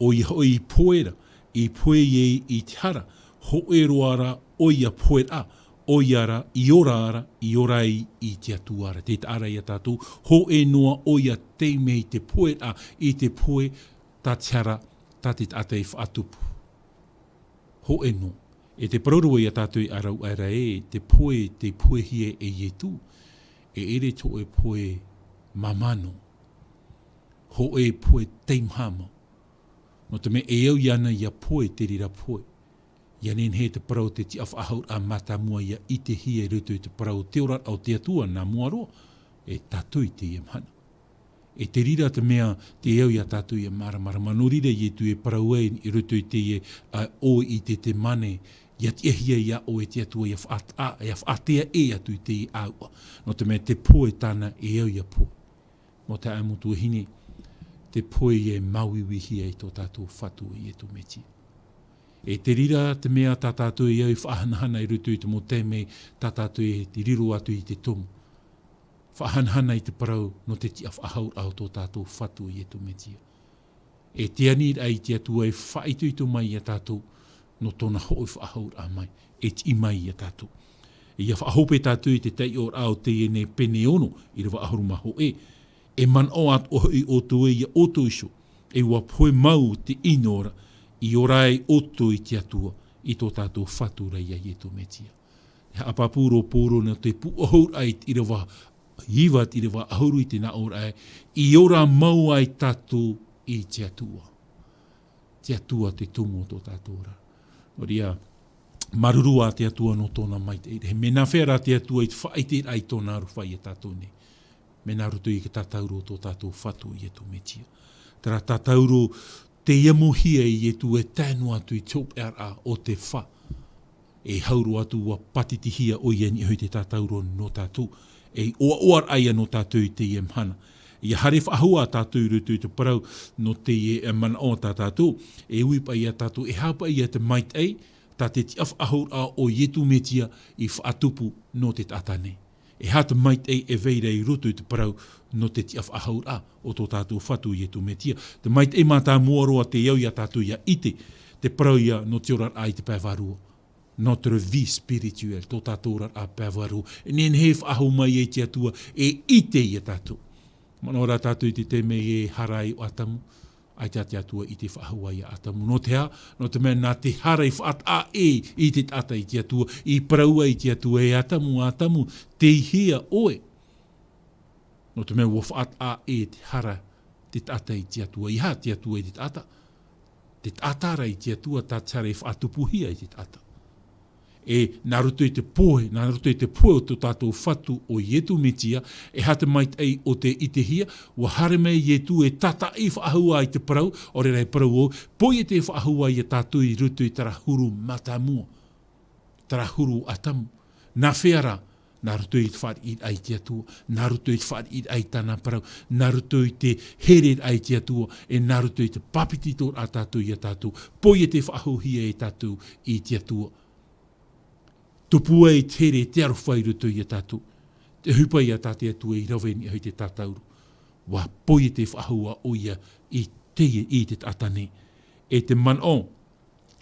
[SPEAKER 1] O i hoi poera, i poe i te hara, hoe roara o ia poera, oiara, i ora i te atuara. Te ara ia tātou, ho e noa oia te mei te poe a, i te poe ta tiara, ta te ata i whaatupu. Ho e noa. E te paraurua ia tātou i arau ara te poe hie e ietu, e ere to e poe mamano. Ho e poe teimhama. No te me e au iana ia poe te rira poe. Ia nen he te parau te ti awhahaur a mata mua ia i te hie rutu i te parau te ora au te atua nā mua roa, e tātui te ia mana. E te rira te mea te au ia tātui ia maramara. Mano rira i tu e parau e i rutu i te ie o i te mane, ia te hia ia o e te atua ia whaatea e atu i te i aua. No te mea te poe tāna e au ia poe. Mo te amutu hine, te poe e mauiwi hia i tō tātou whatu i e tu meti. E te rira te mea tā tātou i au i whahanahana i rutu i te mo te mei tā tātou i te riru atu i te tomu. Whahanahana i te parau no te ti awhahaur au tō tātou whatu i e tu metia. E te anir ai te atua e whaitu i tu mai i a tātou no tōna hoi whahaur a mai. E ti mai i a tātou. E ia whahope tātou i te tei or au te e ne pene ono i rewa ahuru maho e. E man o at o i oto e ia oto iso. E ua poe mau te inora i orai oto i te atua i tō tātou whatu rei a ieto metia. E apapuro pōro na te pu ohur ai i rewa hiwat i rewa ahuru i te na ora ai i ora mau ai tātou i te atua. Te atua te tumu tō tātou ra. Oria, marurua te atua no tōna mai te ere. He mena whera te atua i te whaite ai tōna aruwhai e tātou ne. Mena rutu i ke tātauro tō tātou whatu i eto metia. Tera tātauro te iamuhia i etu e tēnu atu i top ara o te wha. E hauru atu wa patitihia o ieni hui te tātauro no tātou. E oar aia no tātou i te iemhana. Ia hare whahua tātou rutu i te parau no te mana o tātou. E uipa ia tātou, e hapa ia te mait ei, tā te ti awhahur a o ietu metia i whaatupu no te tātane. E hata mait ei e veira i rutu i te parau no te ti awhahaur a o tō tātou whatu i ietu metia. Te mait ei mātā muaroa te iau ia tātou ia ite, te parau ia no te orar a i te pēwarua. Notre vie spirituelle, tō tātou orar a pēwarua. E nen he whahu mai e te atua e ite i a tātou. Mana ora tātou i te teme e harai o atamu, ai te atua i te whahua i a atamu. No te ha, no te mea nā te harai whaata i te tata i te atua, i paraua i te atua e atamu, te hia oe. No te mea ua whaata te hara te tata i te atua, i ha te atua i te tata. Te tatara i te atua, tā tara i whaatupuhia i te tata. E nā rutu i te poe o tō tātou whatu o ietu metia, e hata mait ei o te itehia, wa hare mei ietu e tata i whaahua i te parau, ore rei parau o, poi e te whaahua i a tātou i rutu i tarahuru matamua, tarahuru atamu. Nā wheara, nā rutu i te whaat i ai te atua, nā rutu i te whaat i ai tāna parau, nā rutu i te here ai te atua, e nā rutu i te papiti tō a tātou i a tātou, poi e te whaahuhia i tātou i te atua. Tupua i tere te arwhai rutu i a tātou. Te hupa i a tāte atua i rawene i te tātauru. Wa poi te whahua o ia i teie i te tātane. E te man o.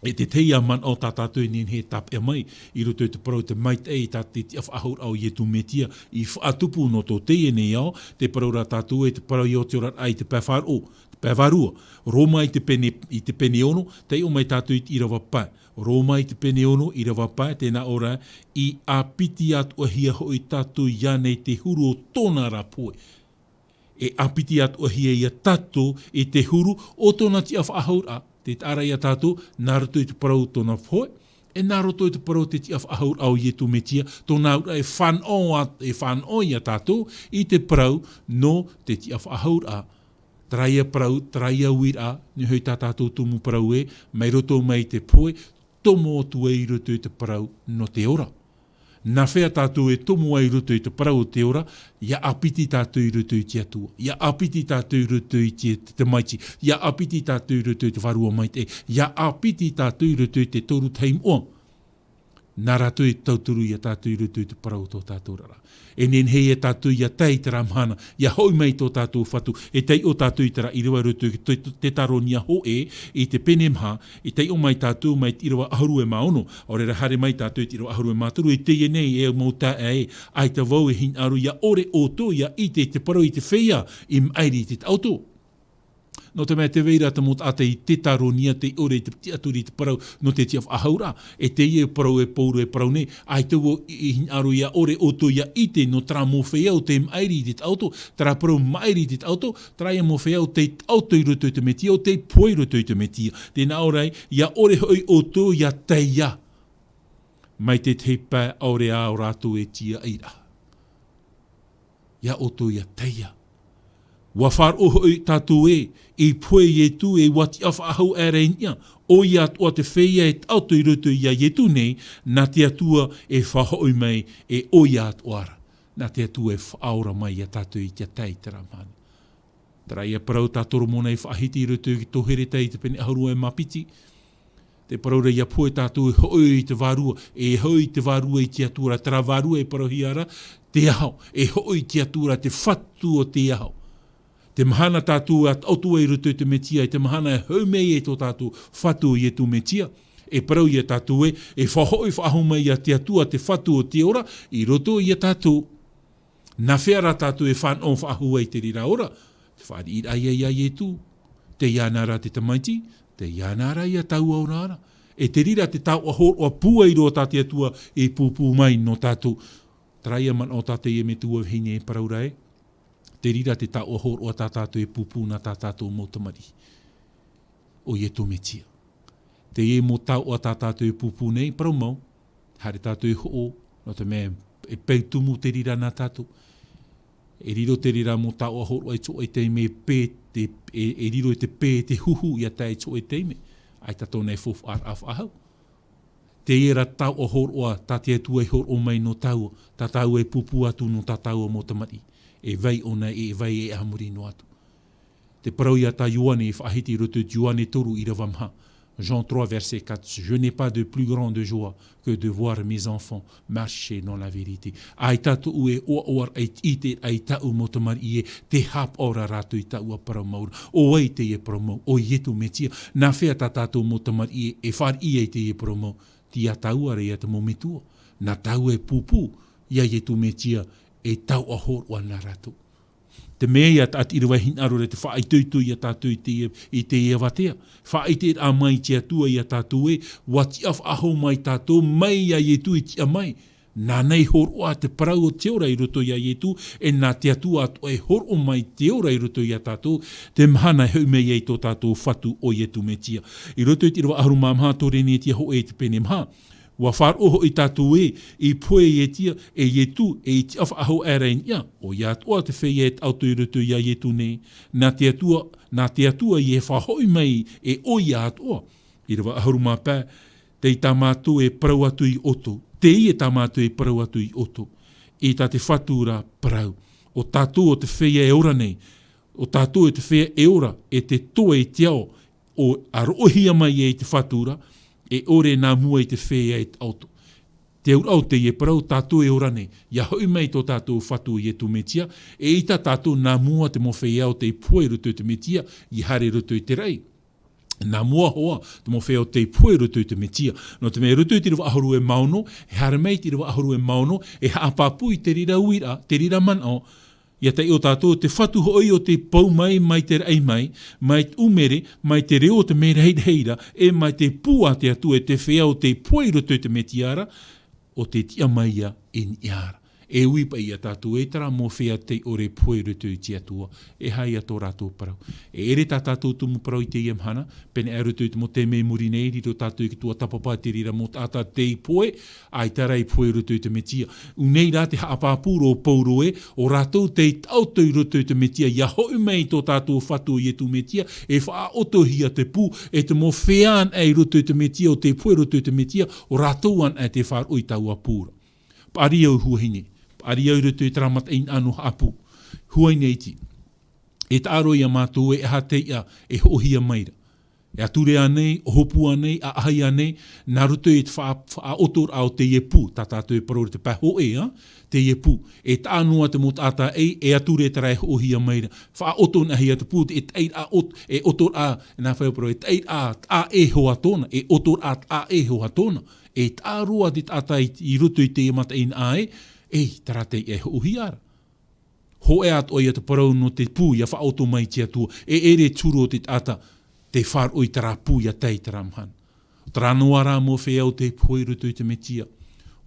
[SPEAKER 1] E te teia man o tā tātou nen he tap e mai. I rutu i te parau te mait ei tā te whahur au i e tu metia. I whaatupu no tō teie nei au. Te parau rā tātou e te parau i o te orat ai te pēwharo. Pēwarua. Roma i te pene ono. Te o mai tātou i rawa pai. Roma i te pene ono, i rawa pai, tēnā ora, i apiti atu ahia hoi tātou ianei te huru o tōna rapoe. E apiti atu ahia ia tātou i te huru o tōna ti awhahaur a, te ara ia tātou, nā roto i te parau tōna poe, e nā roto i te parau te ti awhahaur au i e tu metia, tōna ura e whanau ia tātou, i te parau no te ti awhahaur a. Traia parau, traia uir a, ni hoi tā tātou tumu parau e, mai roto mai te poe, tomo tu e i rutu i te parau no te ora. Nā whea tātou e tomo ai rutu i te parau o te ora, ia apiti tātou i rutu i te atua, ia apiti tātou i rutu i te maiti, ia apiti tātou i rutu i te wharua mai te, ia apiti tātou i rutu i te toru teim o. nā rātou e tauturu ia tātou I rutu te parau tō tātou rara. E nen hei e tātou ia tei tera mahana, ia hoi mai tō tātou whatu, e tei o tātou I tera I rewa rutu te taro nia ho I te pene maha, e tei o mai tātou mai I rewa aharu e maono, o reira hare mai tātou I rewa aharu e māturu, e tei e nei e mau tā e, ai ta wau e hin aru, ia ore o tō, ia I te parau I te whea, I mairi te auto. No te mea te veira te mot ate I te taro nia te ore te tiaturi te parau no te tiaf ahaura. E te ie parau e pauru e parau ne. Ai tau I hin aru ia ore oto ia ite no tra mo whea o te mairi te auto. Tra parau mairi te auto. Tra ia mo whea o te auto I roto I te metia o te poi roto I te metia. Tēnā orai ia ore hoi oto ia teia. Mai te pā ore a o rātou e tia eira. Ia oto ia teia. Wa whar oho I tātou I poe I tu e wati awha ahau e reinia, o I atua te wheia e tauto I roto I a yetu nei, nā te atua e whahoi mai e o I atuara. Nā te atua e whaora mai a tātou I tia tei tera mani. Tara ia parau tātoro mona I whahiti I roto I tohere tei te pene aharua e mapiti. Te paraura ia poe tātou e hoi I te varua, e hoi te varua I tia tura, tara varua e parahiara, te aho, e hoi tia tura, te whatu o te aho. Te mahana tātou at autua I roto I te metia, te mahana e haumei e tō tātou whatu I tu metia. E parau I tātou e whahoi whahoma I a te atua te whatu o te ora, I roto I a tātou. Nā whera tātou e whanau whahua I te rira ora. Te whari I ai e tu. Te ianara te tamaiti, te ianara I a tau au rara. E te rira te tau ahor o pua I roa tāte atua e pūpū mai no tātou. Traia man o tāte e me tua hine e parau rai. Te rira te tau ahor o tātātou e pupuna tātātou mō tamari. O ie tō metia. Te e mō tau o tātātou e pupuna I parau mau. Hare tātou e ho'o. No te mea e peitumu te rira nā tātou. E riro te rira mō tau ahor o e tō e teime e riro e te pē te huhu I a tai tō e teime. Ai tātou nei fofu ar af ahau. Te era tau ahor o tātia tu e hor o mai no tau. Tātau e pupu atu no tātau o mō tamari. E vai ona e vai e amuri no atu. Te parau ia ta Ioane e whahiti roto Ioane toru I rawamha. Jean 3 verset 4. Je n'ai pas de plus grande joie que de voir mes enfants marcher dans la vérité. Ai tatu e oar ai ite ai tau motamari e te hap ora rato I tau a parau maura. O ai te e parau o ietu metia. Nā whea ta tatu motamari e whar I e te e parau ti a tau are ia te mometua. Nā tau e pupu ia ietu metia. E tau ahor o ana rātou. Te mea at iriwa hin arore te whaituitu I a tātou I te e watea. Whaite a mai tia tua I a tātou e, wati af aho mai tātou, mai a ietu I tia mai. Nā nei hor o a te parau o te ora I roto I a ietu, e nā te atua atu e hor o mai te ora I roto I a tātou, te mahana heu mei e tō tātou whatu o ietu me tia. I roto I te iriwa aharu mā maha tō rene tia ho e te pene maha. Wa whar oho I tātou I poe e tia e ietu e I te awha aho e rein ia. O ia atua te whea e auto I roto I a ietu nei. Nā te atua I e whahoi mai e o ia atua. I rawa aharu mā pā, te I tā mātou e parau atu I oto. Te I e tā mātou e parau atu I oto. I tā te whatura parau. O tātou o te whea e ora nei. O tātou e te whea e ora e te toe I te ao. O arohia mai e te whatura. E ore nā mua I te whea e auto. Te urau te e parau tātou e orane. Ia hoi mai tō tātou whatu I e tu metia. E ita tātou nā mua te mo whea o te poe ruto I te metia. I hare ruto I te rei. Nā mua hoa te mo whea o te poe ruto I te metia. No te mea ruto I te riwa aharu e mauno. E hare mai te riwa aharu e mauno. E haapapu I te rira uira, te rira manao. Ia te o tātou te whatu hoi o te pau mai te rei mai umere, mai te reo te mea heira, e mai te pua te atu e te whea o te poe roto te metiara, o te tia maia in iara. E uipa ia tātou e tara mō whea te ore poe roto I te atua, e hai a tō rātou parau. E ere tā tātou tumu parau I te ia mhana, pene e roto I te mo te me muri nei, rito tātou I ki tua tapapa te rira mō tātā te I poe, ai tara I poe roto I te metia. Unei rā te haapapuro o pauro e, o rātou te auto I roto I te metia, ia hoi mei tō tātou whatu I tu metia, e wha otohia te pū, e te mo whean e roto I te metia, o te poe roto I te metia, o rātou an e te whar oi tau a pūra. Pari au huahine. Ari au rutu I taramat ein anu apu. Huai neiti. E ta aro ia mātou e ha te ia e hohia maira. E ature anei, o hopu anei, a ahai anei, nā roto e te wha otor ao te iepu, tā tātou e parore te paho te iepu. E tānoa te mot ata e ature e tarai ohia meira. Wha otor na hia te pu, e teit a e otor a, nā whauparo, e teit a e hoa tōna, e otor a e hoa tōna. E tāroa te tata i roto i te mata in ae, tarate e ohiara. Ho e at oia te parau no te pu, ia wha otor mai tia tua, e ere turo te tata, te whar oi tara pū ia tei tara mhan. Tara noa rā mō whea o te pui rutu i te metia.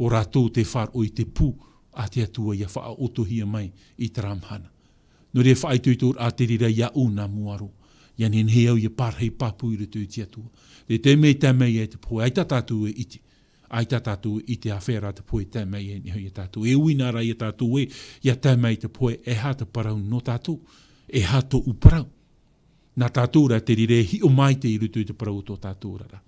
[SPEAKER 1] O rātou te whar oi te pū a te atua ia wha otohia mai i tara mhana. No re whai tuitor a te rira ia u nā muaro. Ia nen heau ia parhei pāpui rutu i te atua. Re te mei tamei e te pui. Ai ta tātou e iti. Ai ta tātou i te awhera te pui tamei e ni hui tātou. E uina rai e tātou e ia tamei te pui e hā te parau no tātou. E hā to uparau. Nā tātura te rire hi o mai te i rutu i te parau tō tātura ra.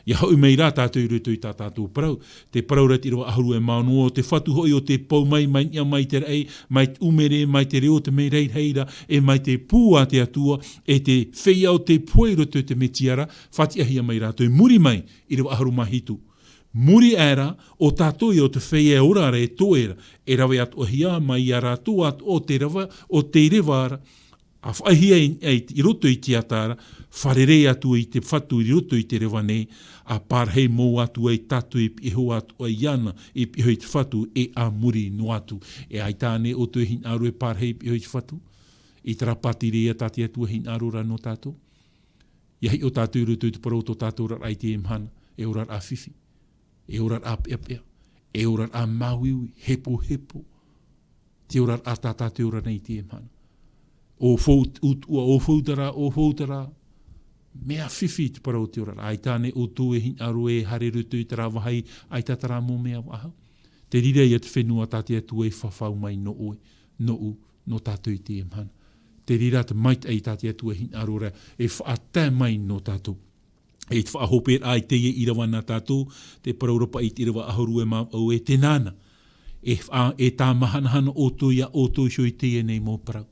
[SPEAKER 1] Ia hau mei rā tātou i rutu i tā tātou parau. Te parau ra te roa ahuru e maunua, te whatu hoi o te pau mai, mai nia mai te rei, mai umere, mai te reo te mei rei heira, e mai te pū a te atua, e te whea o te pui rutu i te metiara, whati ahia mai rā tō muri mai i roa ahuru mahitu. Muri era o tātou i o te whea ora re tōera, e rawe at ohia mai a rātou at o te rawa, o te rewara, a whaihia i roto i te atara, wharere atu i te whatu i roto i te rewa nei, a pārhei mō atu i tatu i piho atu i iana i piho i te whatu e a muri no atu. E ai tāne o tui hin aru e pārhei i piho i te whatu, i tara pati rea tati atu hin aru ra no tātou. Iahi o tātou i roto i te parau tō tātou rar ai te emhana, e orar a whiwhi, e orar a peapea, e orar a mauiui, hepo hepo, te orar a tātātou ora nei te emhana. O fautara, mea whiwhi te parau te ora. Ai tāne o tō e hin aru e hare rutu i tara wahai, ai tatara mō mea waha. Te rire ia te whenua tāte atu e whawhau mai no oe, no tātou i te emhana. Te rira te mait ai tāte atu e hin aru rea, e whaata mai no tātou. E te whahope ai te e irawa nā tātou, te paraurapa i te irawa ahuru e mau au e te nāna. E tā mahanahana o tō ia o tō sho i te e nei mō parau.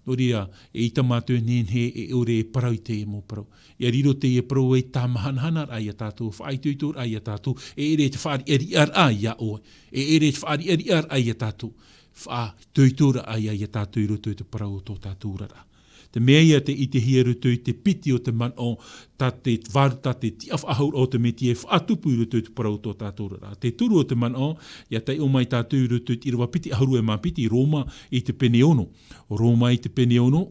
[SPEAKER 1] No ria, e ita mātou nenhe e ore e parau te e mō parau. Ia riro te e parau e tā mahanahana ai a tātou, whaai tuitor ai a tātou, e ere te whaari eri ar ai a oe, e ere te whaari eri ar ai a tātou, whaa tuitora ai a tātou i roto i te parau o tō tātou rara. Te mea ia te i te hia roto i te piti o te man o ta te varu ta te tiaf ahaur o te meti e whaatupu i roto i te parau tō tātou rara. Te turu o te man o, ia tei o mai tātou i roto i te irawa piti aharu e mā piti, Roma i te peneono. Roma i te peneono,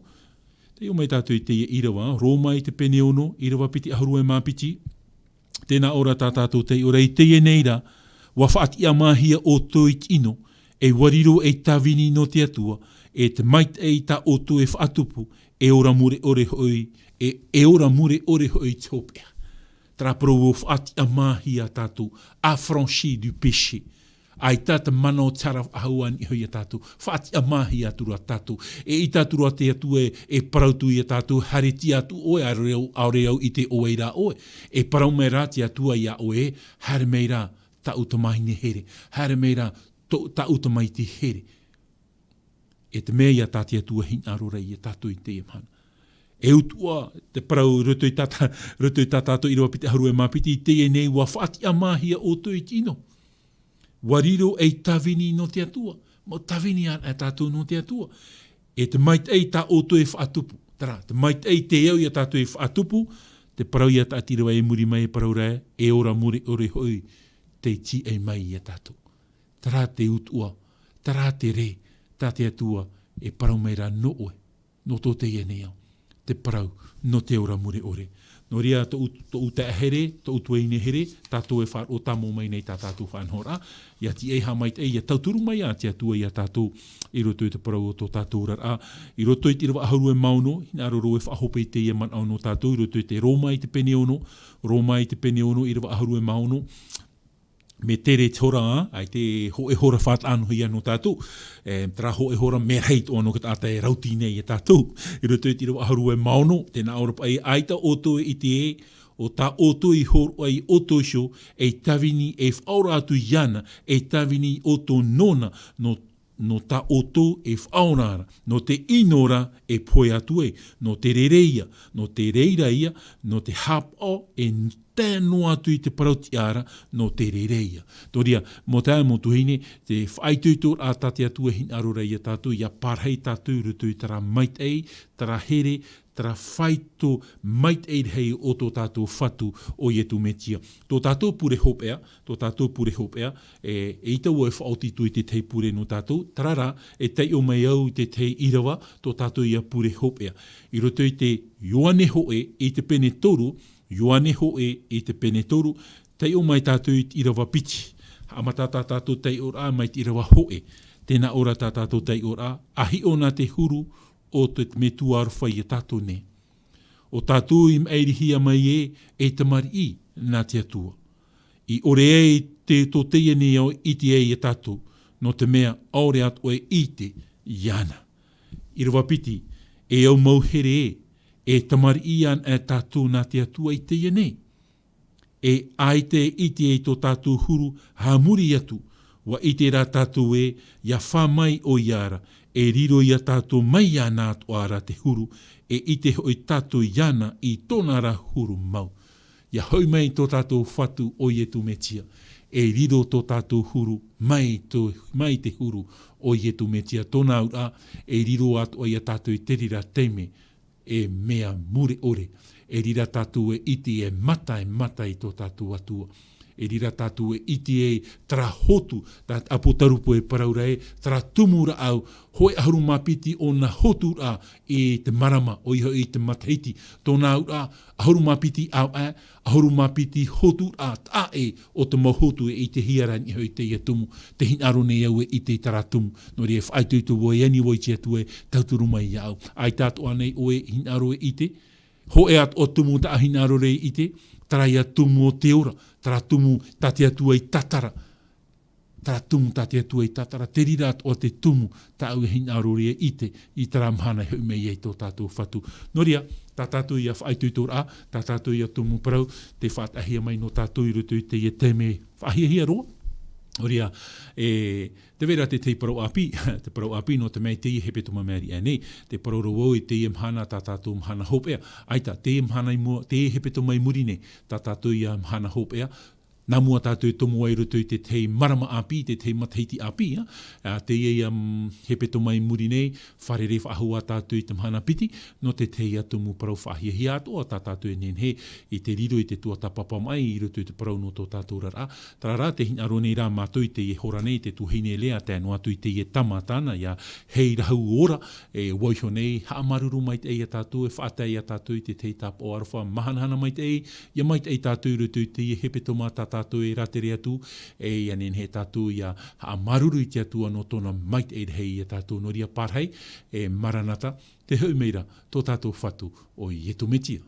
[SPEAKER 1] te o mai tātou i te irawa, Roma i te peneono, irawa piti aharu e mā piti. Tēnā ora tā tātou te ora i te e neira, wa whaati a mahia o tō i tino, e wariro e tawini no te atua, e te mait e ta o tō e whaatupu, e ora mure ore hoi, e ora mure ore hoi tōpea. Tra pro o whaati a mahia tātou, affranchi du péché. Ai tata mana o tara ahauan i hoi a tātou, whaati a mahia atura tātou. E i tātura te atu e parautu i a tātou, hareti atu oe aureo i te oeira oe. E parau mei rā te atua i a oe, hare mei rā ta utamai ne here. Hare mei rā ta utamai te here. E te mea ia tātia tua hin arora i a tātou i te emhana. E utua te parau roto i tātou i roa pite haru e mapiti i te e nei wa whaati a mahia o tō i tino. Wariro e tawini no te atua. Mo tawini a tātou no te atua. E te mait ei tā o tō e whaatupu. Tara, te mait ei te eo i a tātou e whaatupu, te parau i a tātirawa e muri mai e parau rea, e ora muri ore hoi, te ti e mai i a tātou. Tara te utua, tara te re, tā te atua e parau meira no oe, no tō te ienea, te parau no te ora mure ore. No ria tō uta here, tō utu eine here, tātou e whār o tamo mai nei tā tātou whanhora, ia ti eiha mai te ia tauturu mai a te atua ia tātou i roto i te parau o tō tātou rara. I roto i te irawa aharu e mauno, hina roro e whahope i te ia man au no tātou, i roto i te Roma i te peneono, i irawa aharu e mauno, me tere tora, ai te ho e hora whaat anu hi anu tātou. Tra ho e hora me reit o anu kat ata e rauti nei e tātou. I roto i tira aharu e maono, tēnā orapa ai aita oto i te e, o tā oto i horo ai oto sho, e tawini e whaura atu iana, e tawini oto nona, no no ta oto e whaonara, no te inora e poe atu e, no te rereia, no te reira ia, no te hapo e tēnu atu I te parautiara no te rereia. Toria, mo tā mo tuhine, te whaituitor a tate atu e hin arora ia tātou, ia parhei tātou rutu I tara mait ei, tara here, tara whaito mait ei hei o tō tātou whatu o ietu metia. Tō tātou pure hopea, e itau e whaotitu I te tei pure no tātou, tarara e tei o mai au I te tei irawa, tō tātou ia pure hopea. I roto I te ioane hoe I te pene toru, ioane hoe I te pene toru, tei o mai tātou I irawa piti. Amata tātou tei ora mai te irawa hoe. Tēnā ora tātou tei ora, ahi ona te huru, o te metu arwhai e tātou ne. O tātou I meirihia mai e te mari nā te atua. I ore e te tō teia ne o iti e tātou, no te mea aore atu e ite iana. I rawa piti, e au mauhere e te mari an e tātou nā te atua I teia ne. E ai te iti e tō tātou huru hamuri atu, wa ite rā tātou e ia whamai o iara, e riro ia tātou mai ana atu ara te huru, e ite hoi tātou iana I tōna ra huru mau. Ia hoi mai tō tātou whatu o ietu metia, e riro tō tātou huru mai te huru o ietu metia. Tōna ura e riro atu o ia tātou I te rira teime, e mea mure ore, e rira tātou e iti e mata I tō tātou atua. E rira tātou e iti e tra hotu, tā apotarupo e paraura e, tra tumura au, hoi aharu mapiti o na hotu a e te marama, o iho I te mataiti, tōna ura aharu mapiti au a, aharu mapiti hotu a tā e o te mahotu e I te hiarani hoi te ia tumu, te hinaro nei au e I te tara tumu, no rea whaituitu wo e ani woi tia tu e tauturu mai au. Ai tātu anei o e hinaro e I te, ho e at o tumu ta hinaro rei I te, tara ia tumu o te ora, tara tumu tate atua I tatara. Tara tumu tate atua I tatara. Te rira o te tumu ta au hina aroria I te, I tara mhana heu mei ei tō tātou whatu. Noria, tā tātou ia whaituitor a, tā tātou ia tumu parau, te whaatahia mai no tātou I rutu I te ia teme whahia roa. Oria, te vera te parau api, te parau api no te mei te I hepe tuma meri anei, te parau rau I te I mhana tā tātou mhana hopea, aita te I mhana te hepe tuma I muri nei, tā tātou I mhana hopea, nā mua tātou tomu ai rutu I te tei marama api, te tei mataiti api, te I hepe tuma I muri nei, wharere whahua tātou I te mhana piti, no te tei atumu parau whahia ato, a tā tātou nenhe, I te riro I te tua tapapa mai, I rutu I te parau no tō tātou rara. Tarara, te hinaro nei rā mātou I te I hora nei, te tuhine lea, te anu atu I te I tamatana, ia hei rahau ora, e woiho nei, haamaruru mai te I a tātou, e whaatai a tātou I te tei tap o arwha, mahanahana mai te I, ia mai te I tātou rutu I te I hepe tuma tātou e ratere atu, e ianen he tātou ia haamaruru I te atua no tōna mait e hei I tātou noria parhei, e maranata, te hau meira, tō tātou whatu o Ietu Metia.